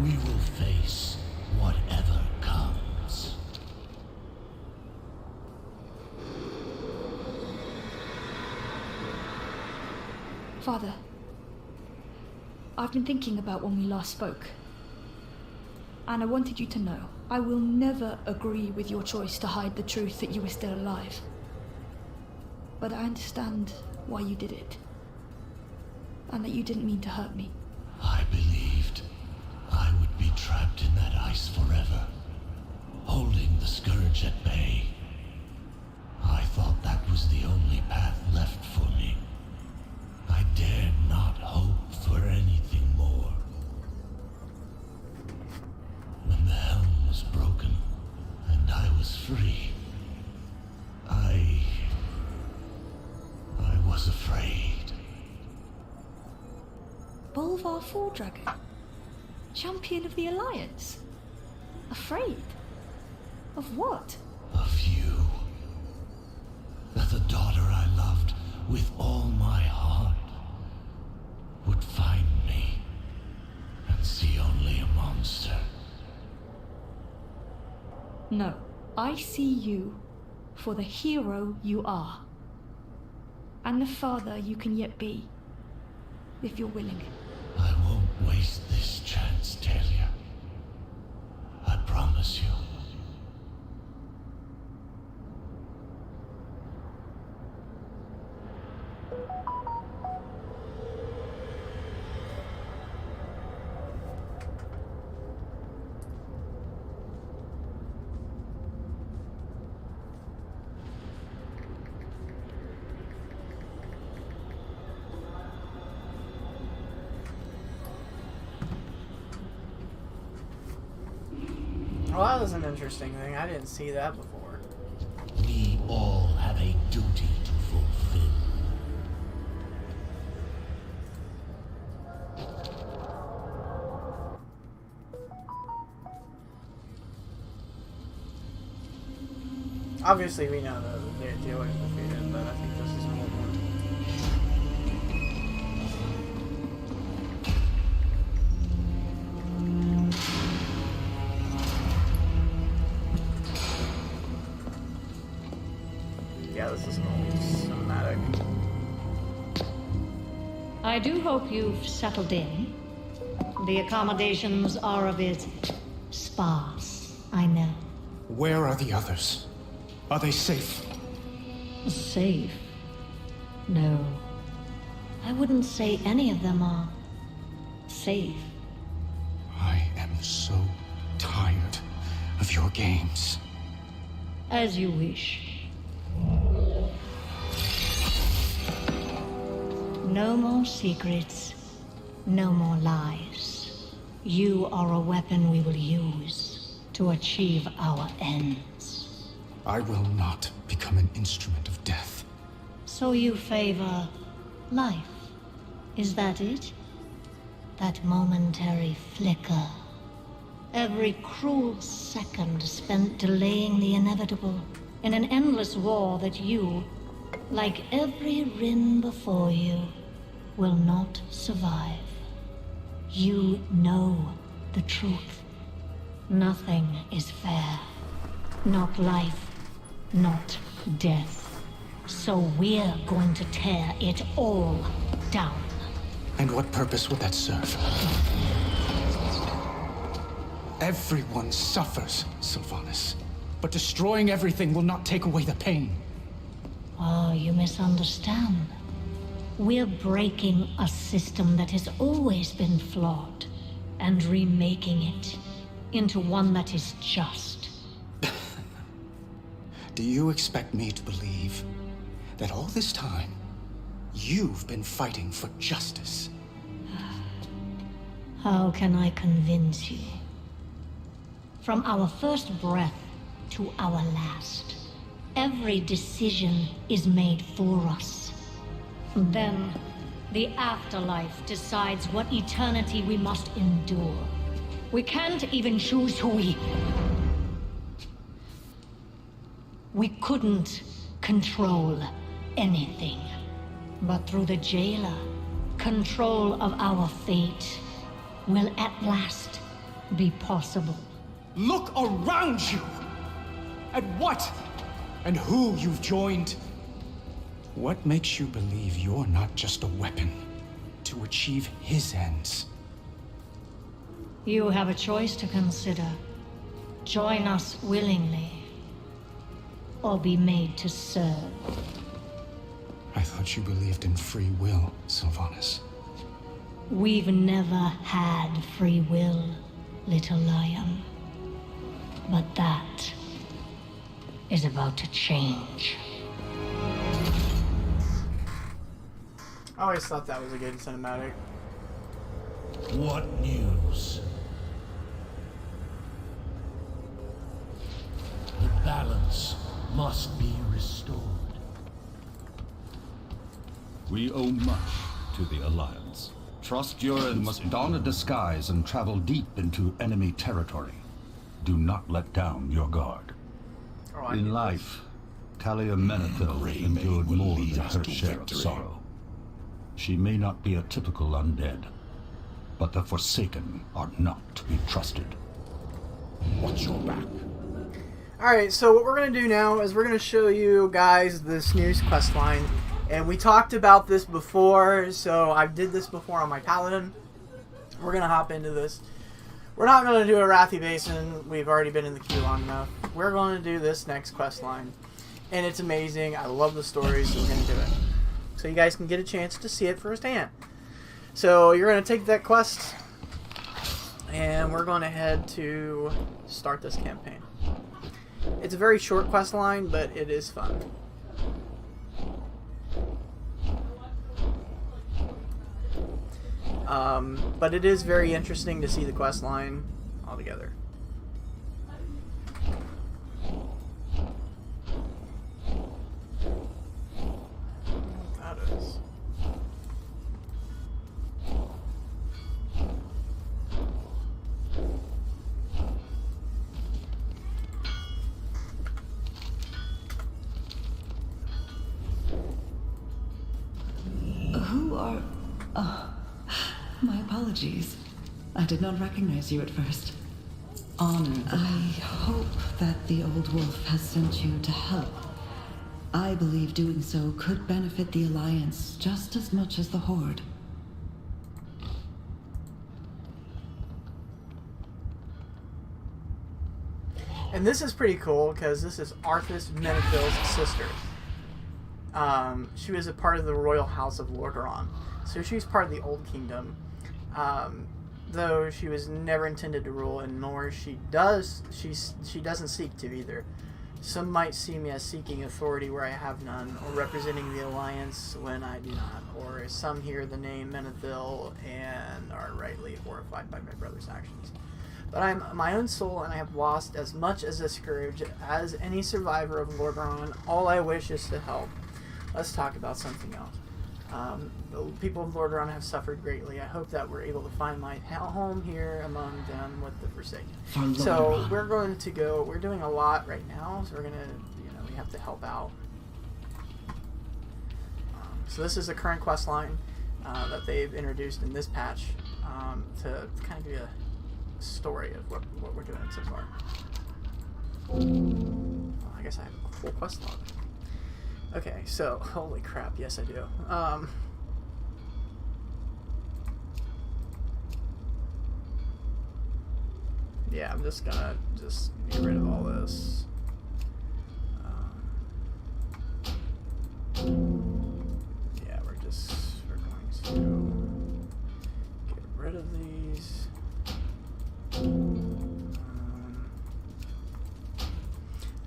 We will face whatever comes. Father, I've been thinking about when we last spoke. And I wanted you to know, I will never agree with your choice to hide the truth that you were still alive. But I understand why you did it. And that you didn't mean to hurt me. I believed I would be trapped in that ice forever, holding the scourge at bay. I thought that was the only path left for me. I dared not hope for anything more. When the helm was broken and I was free, I was afraid. Bolvar Dragon, champion of the Alliance. Afraid? Of what? Of you. That the daughter I loved with all my heart would find me and see only a monster. No, I see you for the hero you are. And the father you can yet be, if you're willing. I won't waste this chance, Talia. I promise you. Well, that was an interesting thing. I didn't see that before. We all have a duty to fulfill. Obviously, we know that they're dealing with defeated, but I think this is more one. Yeah, this is an old cinematic. I do hope you've settled in. The accommodations are a bit sparse, I know. Where are the others? Are they safe? Safe? No. I wouldn't say any of them are safe. so tired of your games. As you wish. No more secrets. No more lies. You are a weapon we will use to achieve our ends. I will not become an instrument of death. So you favor life. Is that it? That momentary flicker. Every cruel second spent delaying the inevitable in an endless war that you, like every Rin before you, will not survive. You know the truth. Nothing is fair. Not life, not death. So we're going to tear it all down. And what purpose would that serve? Everyone suffers, Sylvanas. But destroying everything will not take away the pain. Oh, you misunderstand. We're breaking a system that has always been flawed and remaking it into one that is just. Do you expect me to believe that all this time, you've been fighting for justice? How can I convince you? From our first breath to our last, every decision is made for us. Then, the afterlife decides what eternity we must endure. We can't even choose who we couldn't control anything. But through the jailer, control of our fate will at last be possible. Look around you! At what and who you've joined. What makes you believe you're not just a weapon to achieve his ends? You have a choice to consider. Join us willingly, or be made to serve. I thought you believed in free will, Sylvanas. We've never had free will, little lion. But that is about to change. I always thought that was a good cinematic. What news? The balance must be restored. We owe much to the Alliance. Trust Yuren must don a disguise and travel deep into enemy territory. Do not let down your guard. Oh, In life, Talia Menethil endured more than her share of sorrow. She may not be a typical undead, but the Forsaken are not to be trusted. Watch your back. Alright, so what we're going to do now is we're going to show you guys this new quest line. And we talked about this before, so I did this before on my Paladin. We're going to hop into this. We're not going to do a Wrathy Basin. We've already been in the queue long enough. We're going to do this next quest line. And it's amazing. I love the stories, so we're going to do it. So you guys can get a chance to see it firsthand. So you're going to take that quest, and we're going to head to start this campaign. It's a very short quest line, but it is fun. But it is very interesting to see the quest line all together. That is. Who are... my apologies. I did not recognize you at first. Honored. I hope that the old wolf has sent you to help. I believe doing so could benefit the Alliance just as much as the Horde. And this is pretty cool because this is Arthas Menethil's sister. She was a part of the royal house of Lordaeron. So she's part of the Old Kingdom. though she was never intended to rule, and nor she doesn't seek to either. Some might see me as seeking authority where I have none, or representing the Alliance when I do not, or some hear the name Menethil and are rightly horrified by my brother's actions. But I am my own soul, and I have lost as much as a scourge as any survivor of Lordaeron. All I wish is to help. Let's talk about something else. The people of Lordaeron have suffered greatly. I hope that we're able to find my home here among them with the Forsaken. So we're going to go. We're doing a lot right now, so we're gonna, we have to help out. So this is the current quest line that they've introduced in this patch to kind of give you a story of what we're doing so far. Well, I guess I have a full quest log. Okay, so holy crap, yes I do. Yeah, I'm just gonna get rid of all this. Yeah, we're going to get rid of these.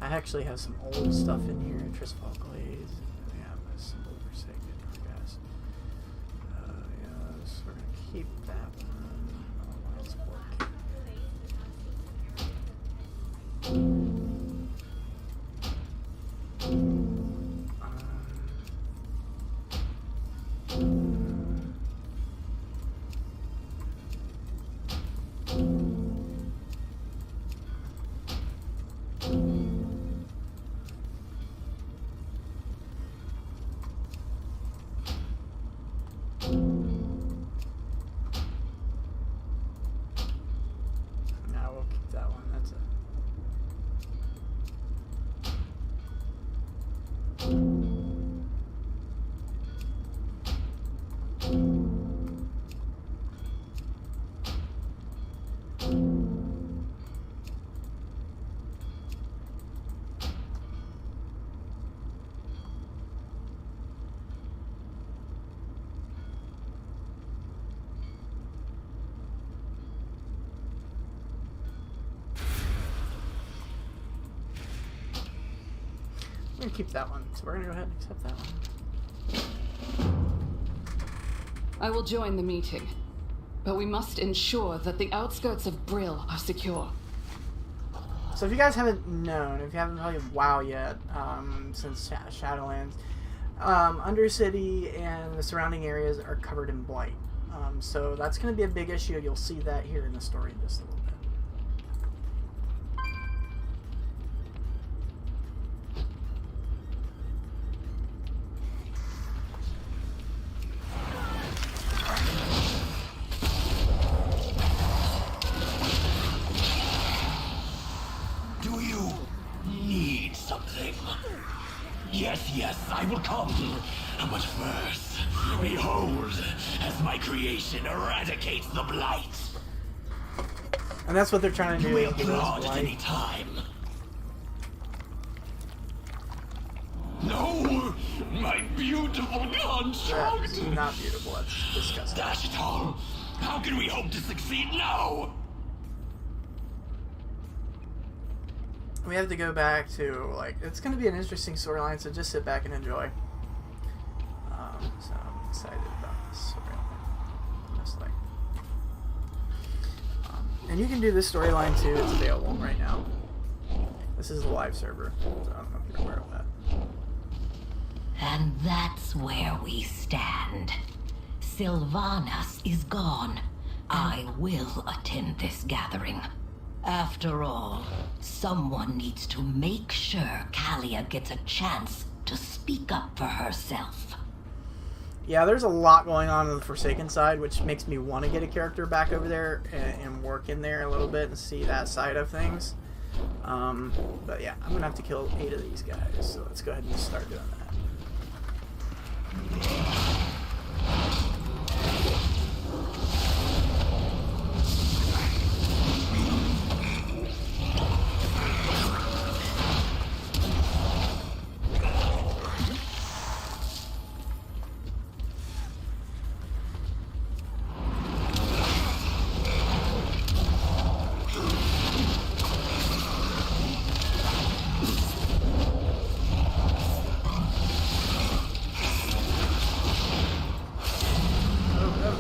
I actually have some old stuff in here. Tristfall Glaze. We have a symbol of Forsaken, I guess. Yes, we're gonna keep that one. Oh, let's work. Now we'll keep that one. That's it. I'm gonna keep that one, so we're gonna go ahead and accept that one. I will join the meeting, but we must ensure that the outskirts of Brill are secure. So if you guys haven't known, if you haven't played WoW yet, since Shadowlands, Undercity and the surrounding areas are covered in blight. So that's going to be a big issue. You'll see that here in the story in just a little bit. Do you need something? Yes, I will come. But first, behold, as my creation eradicates the blight. And that's what they're trying to You do. may is get rid of applaud this at blight. any time. No! My beautiful That construct! is not beautiful. That's disgusting. Dash it all! How can we hope to succeed now? We have to go back to, it's going to be an interesting storyline, so just sit back and enjoy. So I'm excited about this storyline. Just and you can do this storyline too. It's available right now. This is a live server, so I don't know if you're aware of that. And that's where we stand. Sylvanas is gone. I will attend this gathering. After all, someone needs to make sure Kalia gets a chance to speak up for herself. Yeah, there's a lot going on the Forsaken side, which makes me want to get a character back over there and work in there a little bit and see that side of things. But yeah, I'm going to have to kill 8 of these guys, so let's go ahead and start doing that.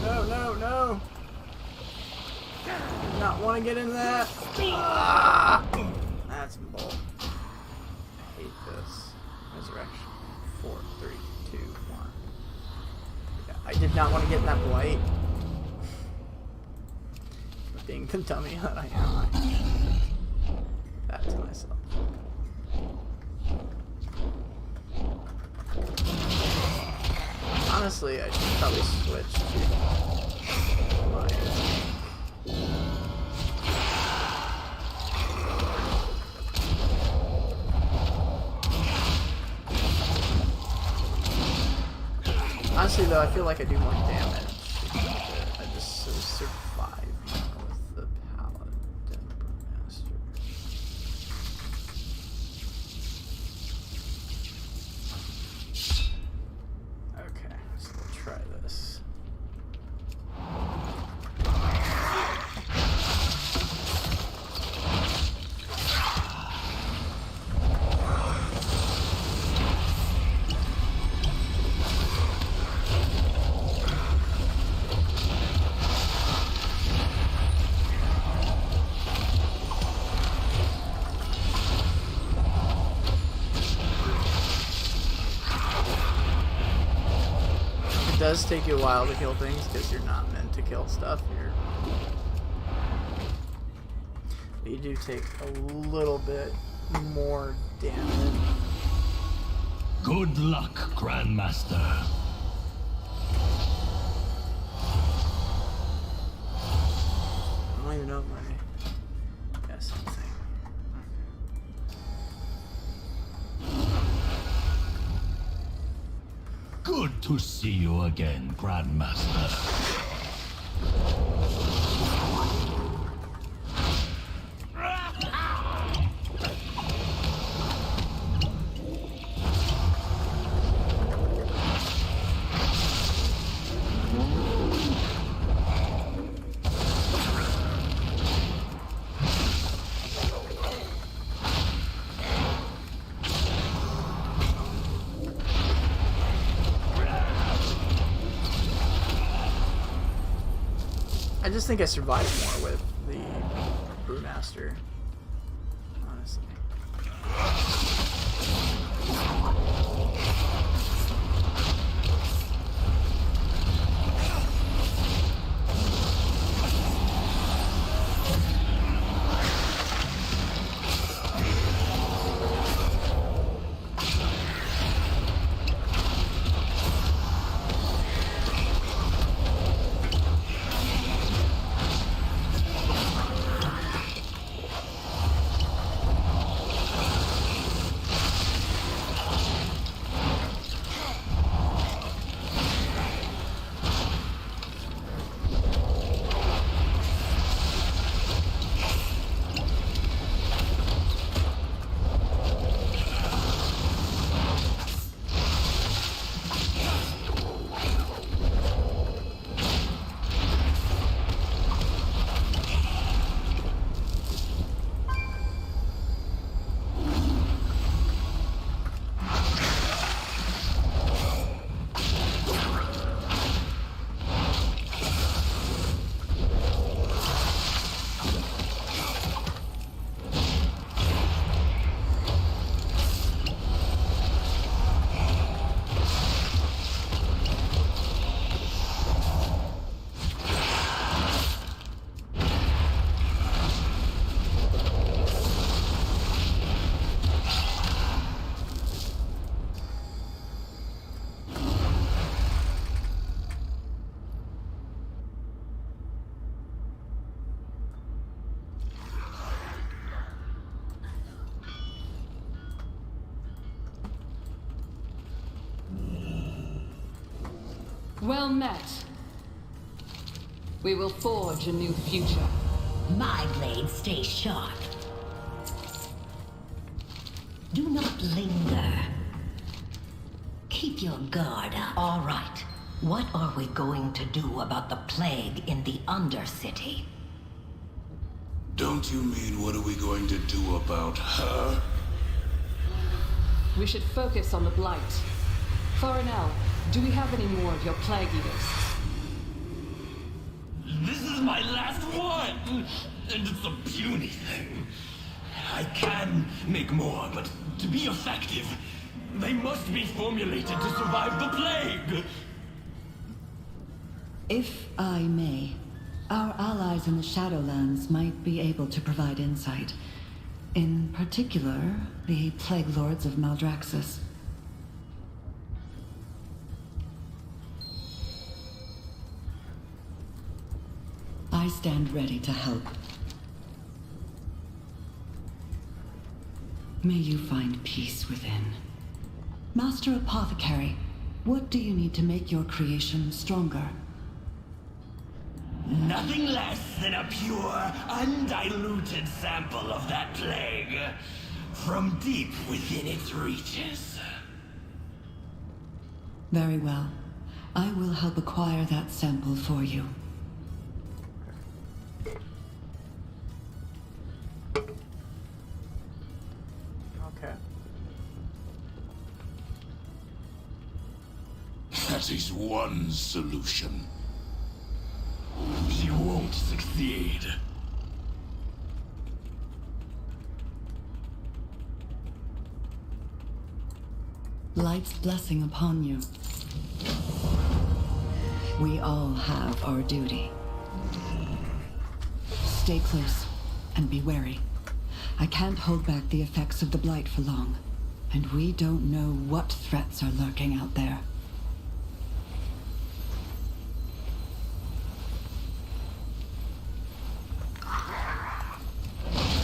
no, no, no. Did not want to get into that. Ah, that's bull. I hate this. Resurrection. 4, 3, 2, 1. Yeah, I did not want to get in that blight. For being the dummy that I am, I can't that to myself. Honestly, I should probably switch to my... Honestly, though, I feel like I do more damage. I just sort of survive with the Paladin Brewmaster. Okay, so we'll try this. It does take you a while to kill things because you're not meant to kill stuff. You do take a little bit more damage. Good luck, Grandmaster. I don't even know if my... Yeah, something. Good to see you again, Grandmaster. I just think I survived more with the Brewmaster, honestly. Well met. We will forge a new future. My blade stays sharp. Do not linger. Keep your guard up. All right. What are we going to do about the plague in the Undercity? Don't you mean what are we going to do about her? We should focus on the Blight. Thorinel, do we have any more of your Plague Eaters? my last one! And it's a puny thing. I can make more, but to be effective, they must be formulated to survive the plague! If I may, our allies in the Shadowlands might be able to provide insight. In particular, the Plague Lords of Maldraxxus. I stand ready to help. May you find peace within. Master Apothecary, what do you need to make your creation stronger? Nothing less than a pure, undiluted sample of that plague. From deep within its reaches. Very well. I will help acquire that sample for you. Okay. That is one solution. You won't succeed. Light's blessing upon you. We all have our duty. Stay close and be wary. I can't hold back the effects of the Blight for long, and we don't know what threats are lurking out there.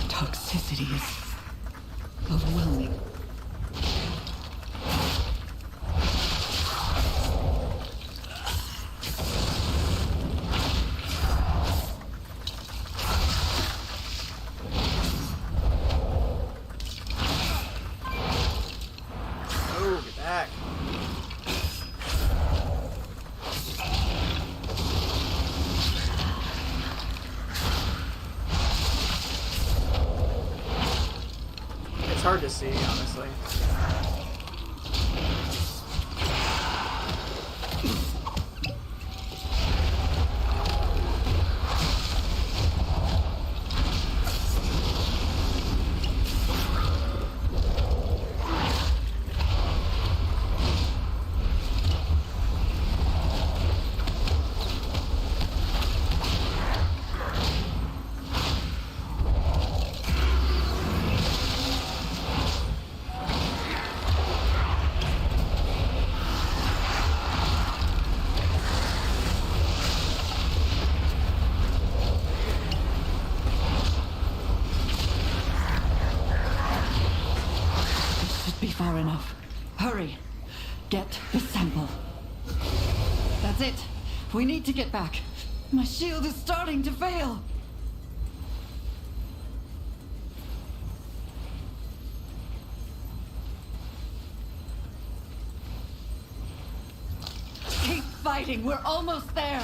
Toxicity is overwhelming. Oh, get back. It's hard to see, honestly. Far enough. Hurry. Get the sample. That's it. We need to get back. My shield is starting to fail. Keep fighting. We're almost there.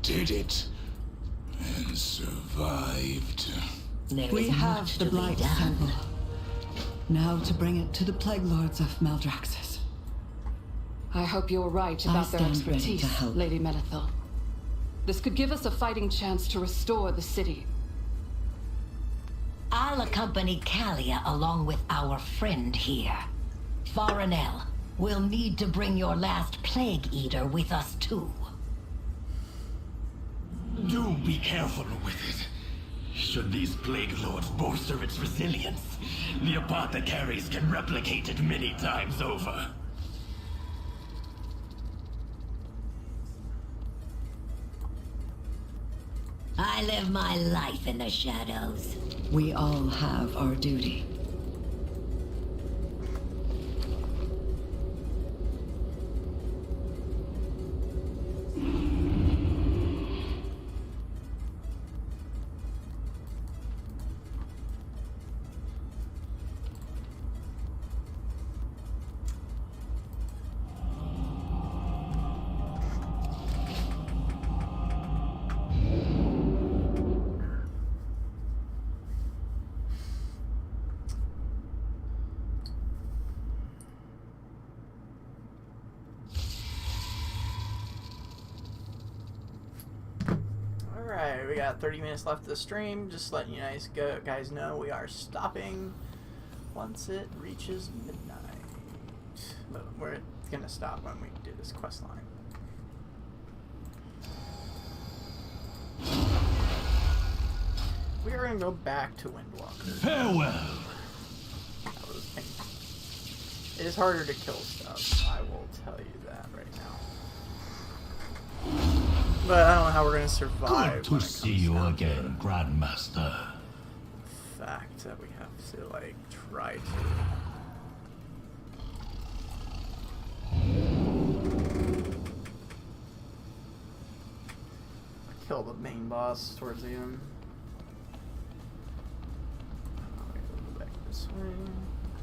Did it. And survived. We have the Blight sample. Now to bring it to the Plague Lords of Maldraxxus. I hope you're right about their stand ready expertise, to help. Lady Menethil. This could give us a fighting chance to restore the city. I'll accompany Kalia along with our friend here. Farinel, we'll need to bring your last Plague Eater with us too. Do be careful with it. Should these Plague Lords bolster its resilience, the apothecaries can replicate it many times over. I live my life in the shadows. We all have our duty. we got 30 minutes left of the stream. Just letting you guys know we are stopping once it reaches midnight. But we're gonna stop when we do this quest line. We are gonna go back to Windwalker. Farewell. That was painful. It is harder to kill stuff, I will tell you that right now. But I don't know how we're gonna survive. Good to see you again, Grandmaster. The fact that we have to, like, try to. Kill the main boss towards the end. Go back this way.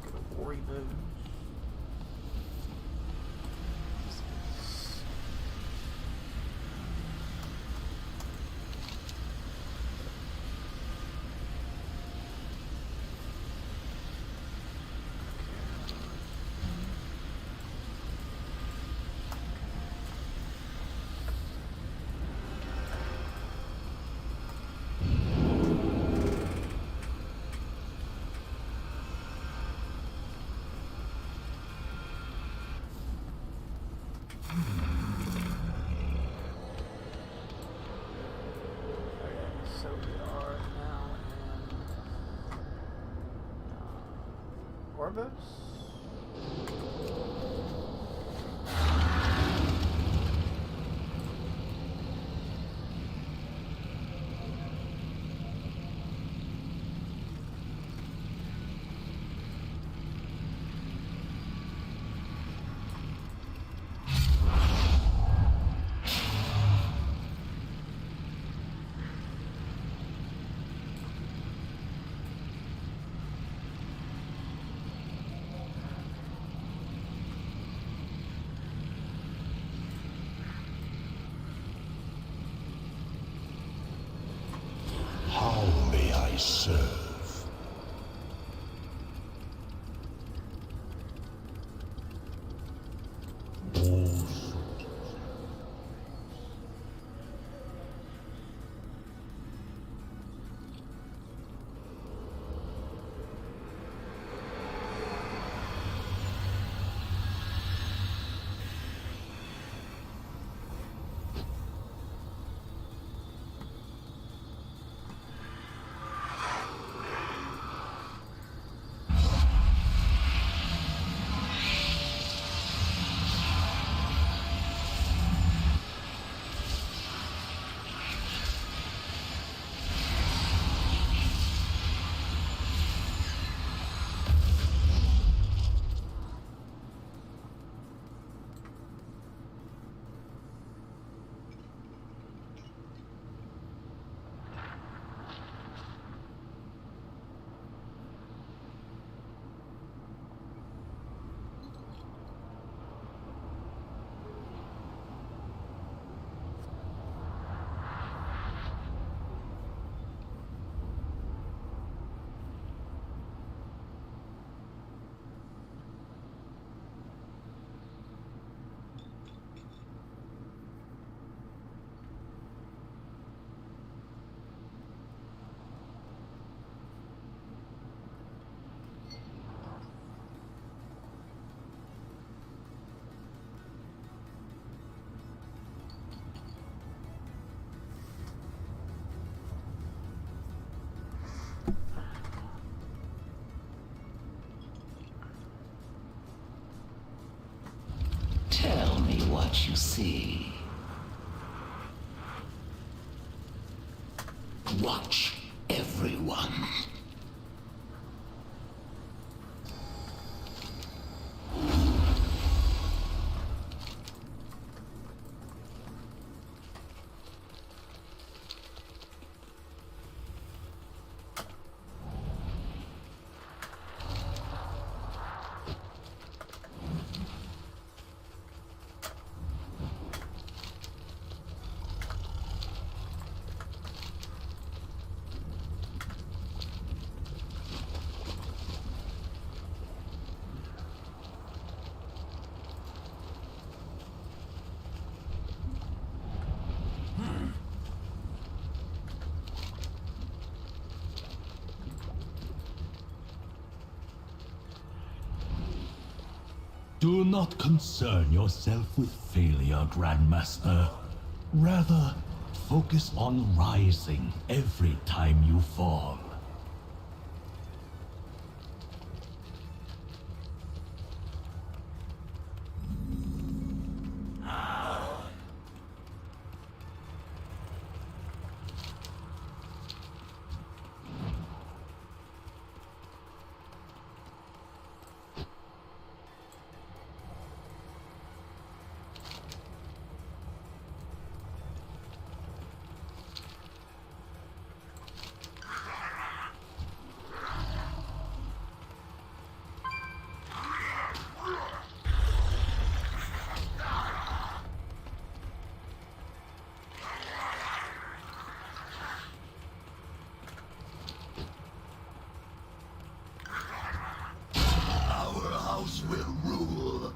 Go to Worry mode. So we are now in Orbos. How may I serve? Tell me what you see. Watch everyone. Do not concern yourself with failure, Grandmaster. Rather, focus on rising every time you fall. Our house will rule.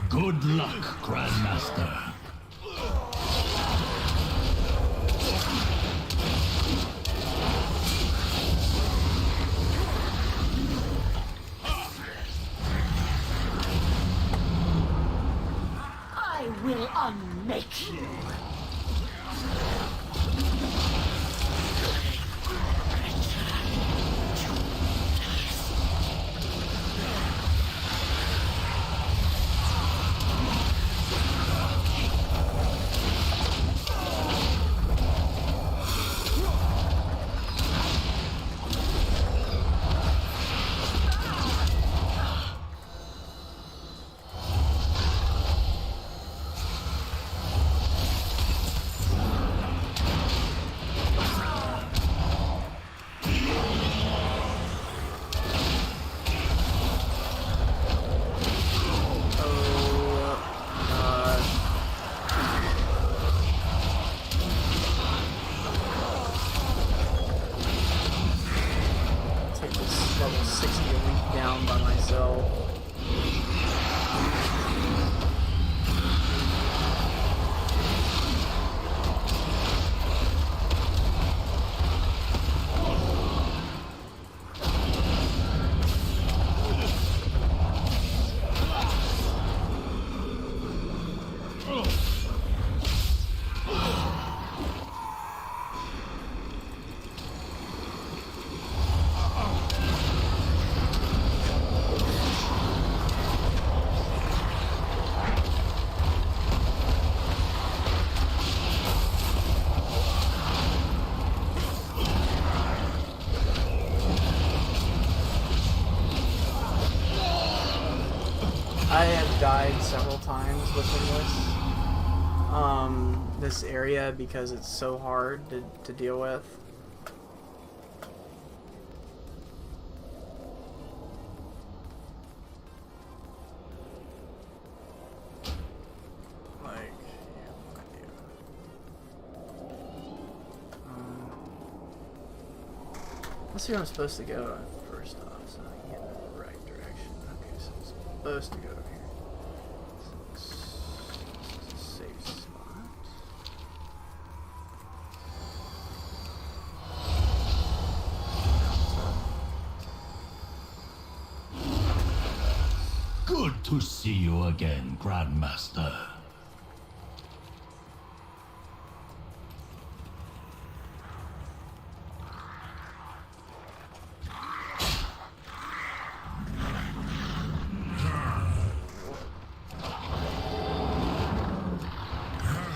Good luck, Grandmaster. I will unmake you. Take this level 60 elite down by myself. I have died several times within this area because it's so hard to deal with. Like, yeah, no idea. Let's see where I'm supposed to go first off, so I can get in the right direction. Okay, so I'm supposed to go here. This is a safe spot. Good to see you again, Grandmaster.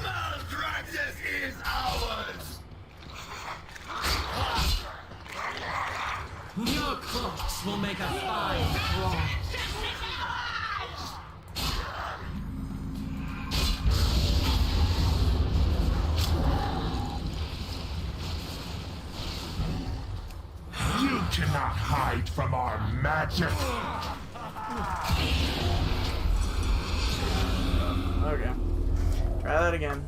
Malpractice is ours! Your cloaks will make a fine throne. You cannot hide from our magic! Okay. Try that again.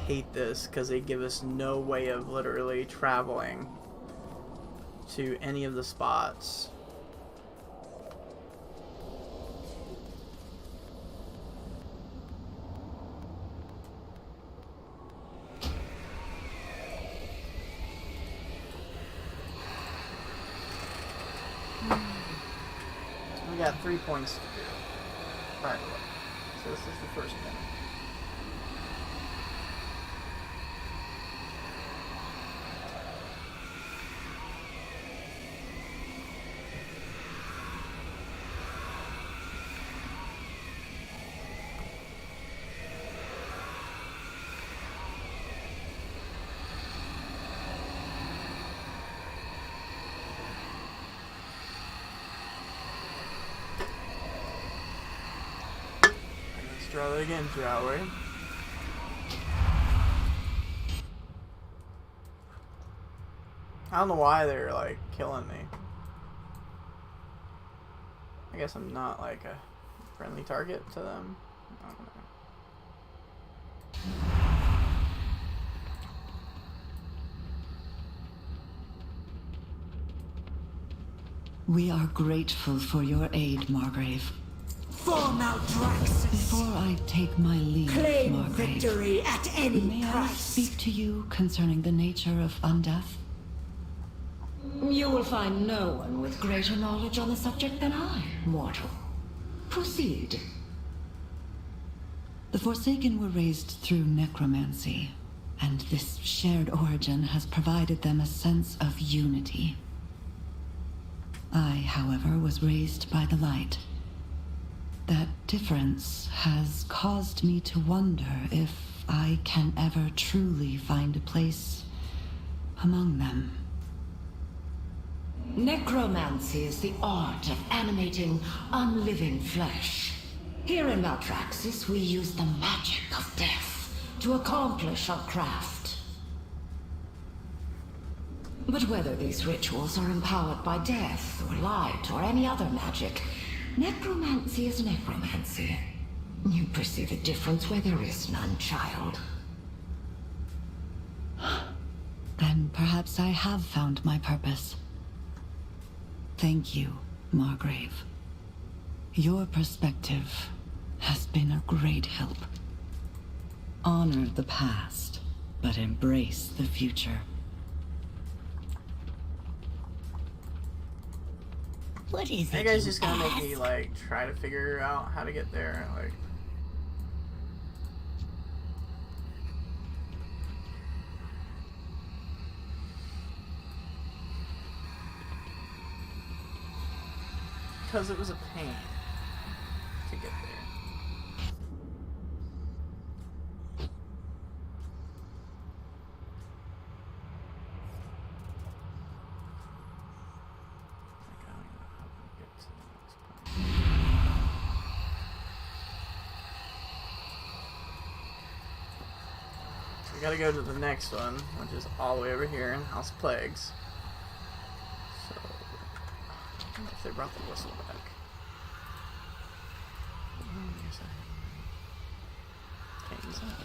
hate this because they give us no way of literally traveling to any of the spots. We got 3 points to do, by the way. So this is the first one. Let's try that again, shall we? I don't know why they're like killing me. I guess I'm not like a friendly target to them. I don't know. We are grateful for your aid, Margrave. For Maldraxxus! Before I take my leave, Claim Margrave, victory at any may I price! speak to you concerning the nature of undeath? You will find no one with greater knowledge on the subject than I, mortal. Proceed. The Forsaken were raised through necromancy, and this shared origin has provided them a sense of unity. I, however, was raised by the light. That difference has caused me to wonder if I can ever truly find a place among them. Necromancy is the art of animating unliving flesh. Here in Maldraxxus, we use the magic of death to accomplish our craft. But whether these rituals are empowered by death, or light, or any other magic, necromancy is necromancy. You perceive a difference where there is none, child. Then perhaps I have found my purpose. Thank you, Margrave. Your perspective has been a great help. Honor the past, but embrace the future. What is That guy's just gonna make me like try to figure out how to get there. Like, because it was a pain to get there. Like, I don't even know how to get to the next point. So we gotta go to the next one, which is all the way over here in House Plagues. So, I wonder if they brought the whistle back. Yes, I use that.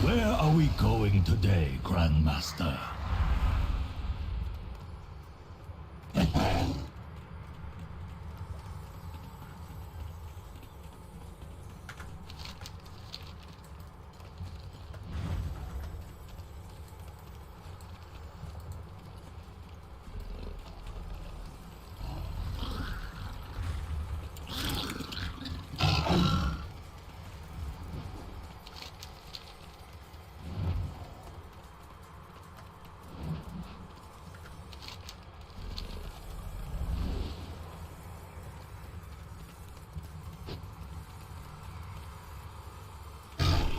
Where are we going today, Grandmaster?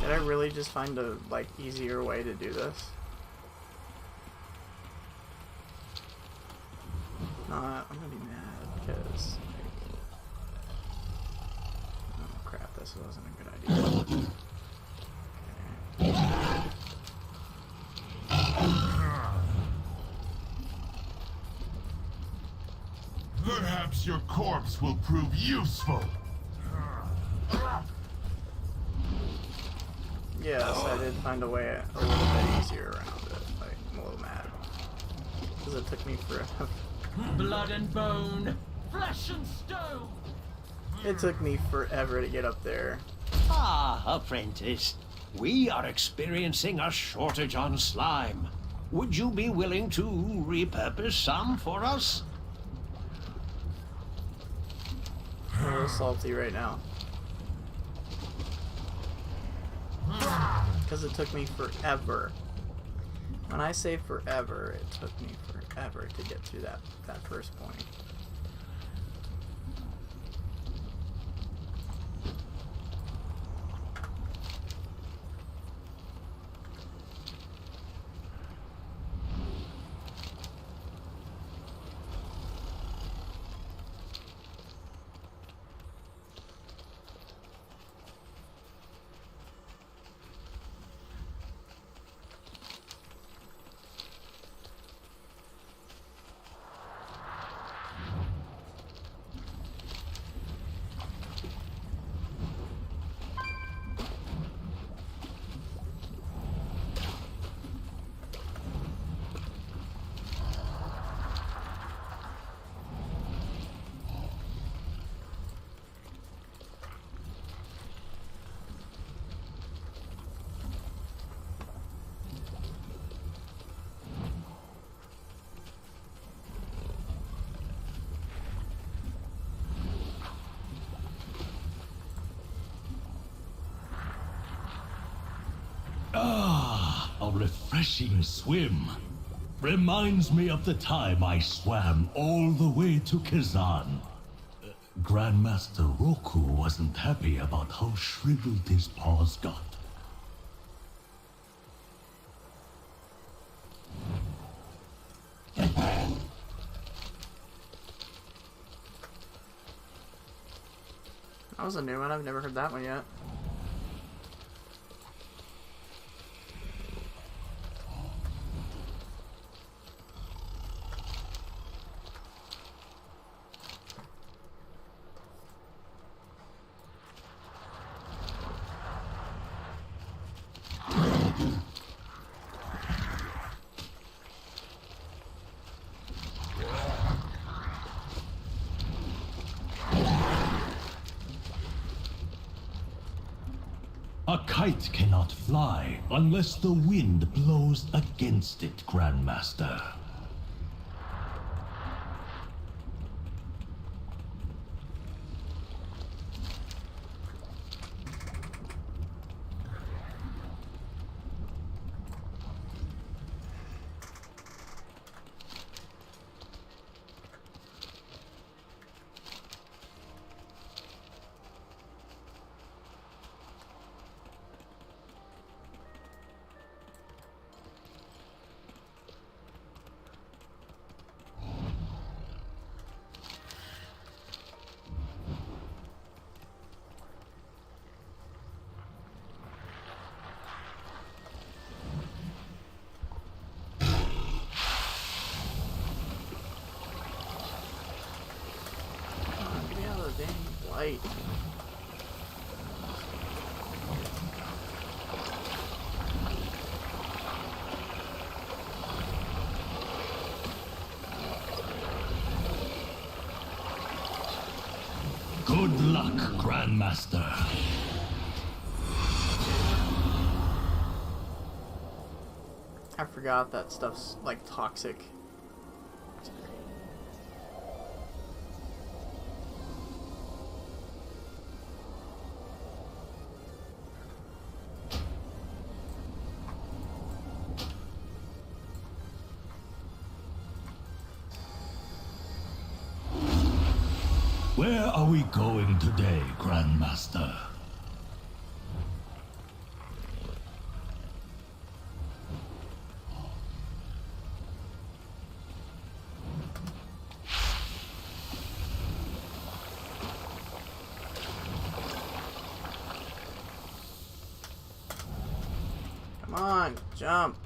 Did I really just find a like easier way to do this? Not, I'm gonna be mad because oh crap, this wasn't a good idea. Perhaps your corpse will prove useful. Yes, I did find a way a little bit easier around it. I'm a little mad. Because it took me forever. Blood and bone, flesh and stone. It took me forever to get up there. Ah, apprentice. We are experiencing a shortage on slime. Would you be willing to repurpose some for us? I'm a little salty right now. Because it took me forever. When I say forever, it took me forever to get to that first point. Ah, a refreshing swim. Reminds me of the time I swam all the way to Kazan. Grandmaster Roku wasn't happy about how shriveled his paws got. That was a new one. I've never heard that one yet. A kite cannot fly unless the wind blows against it, Grandmaster. Light. Good luck, Grandmaster. I forgot that stuff's like toxic. Where are we going today, Grandmaster? Come on, jump.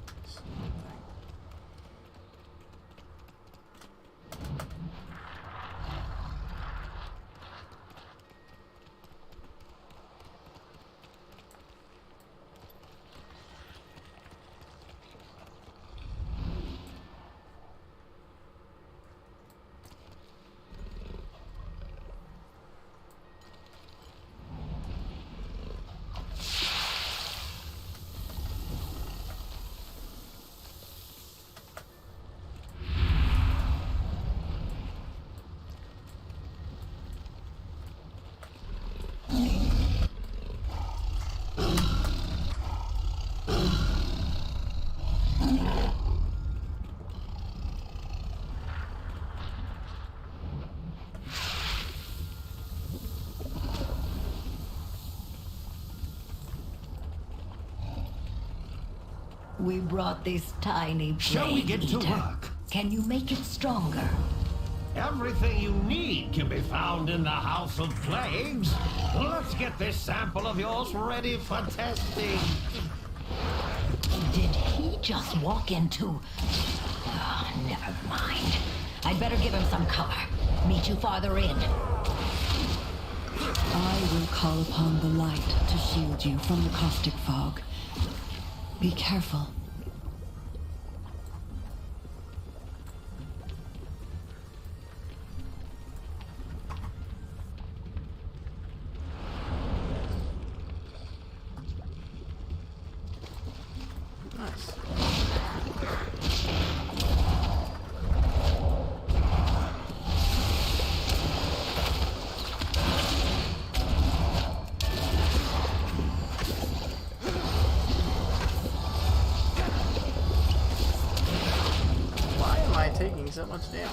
We brought this tiny plague Shall we get to eater. work? Can you make it stronger? Everything you need can be found in the House of Plagues. Let's get this sample of yours ready for testing. Did he just walk into... Oh, never mind. I'd better give him some cover. Meet you farther in. I will call upon the light to shield you from the caustic fog. Be careful. Nice. Why am I taking so much damage?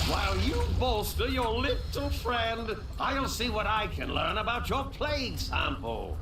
While you bolster your little friend, I'll see what I can learn about your plague sample.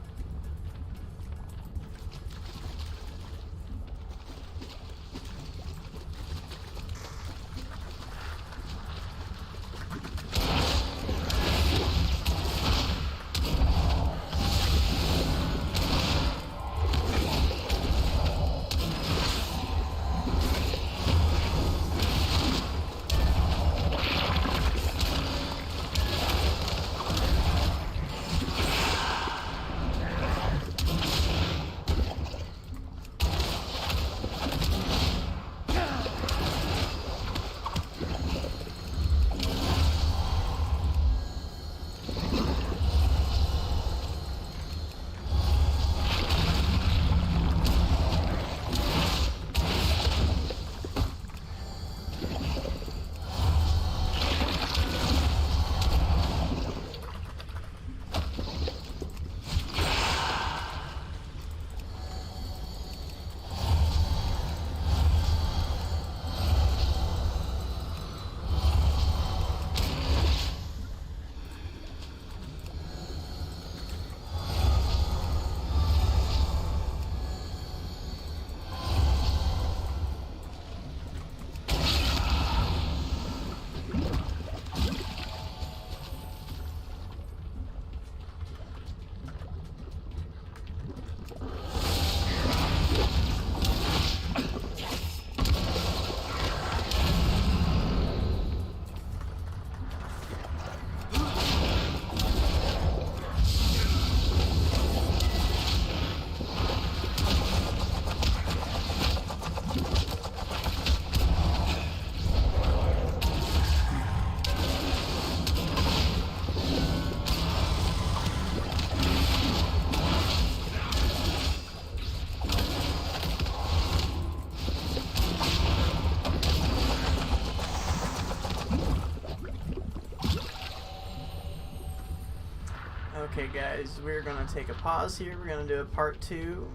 Okay guys, we're going to take a pause here. We're going to do a part 2.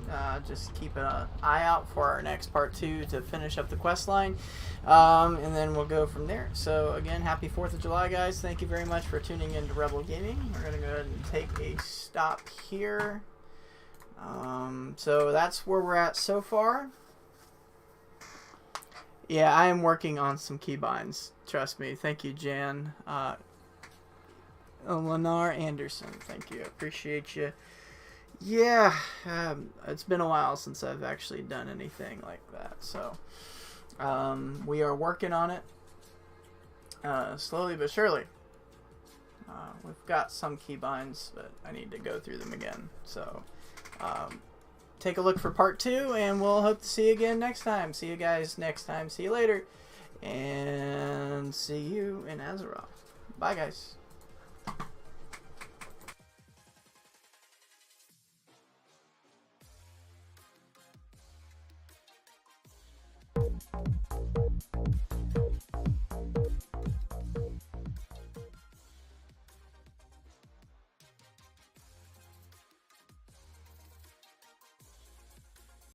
Just keep an eye out for our next part 2 to finish up the quest line. And then we'll go from there. So again, happy 4th of July guys. Thank you very much for tuning in to Rebel Gaming. We're going to go ahead and take a stop here. So that's where we're at so far. Yeah, I am working on some keybinds. Trust me. Thank you, Jan. Lennar Anderson, thank you. Appreciate you. Yeah, it's been a while since I've actually done anything like that. So, we are working on it. Slowly but surely. We've got some keybinds, but I need to go through them again. So take a look for part 2, and we'll hope to see you again next time. See you guys next time. See you later. And see you in Azeroth. Bye, guys.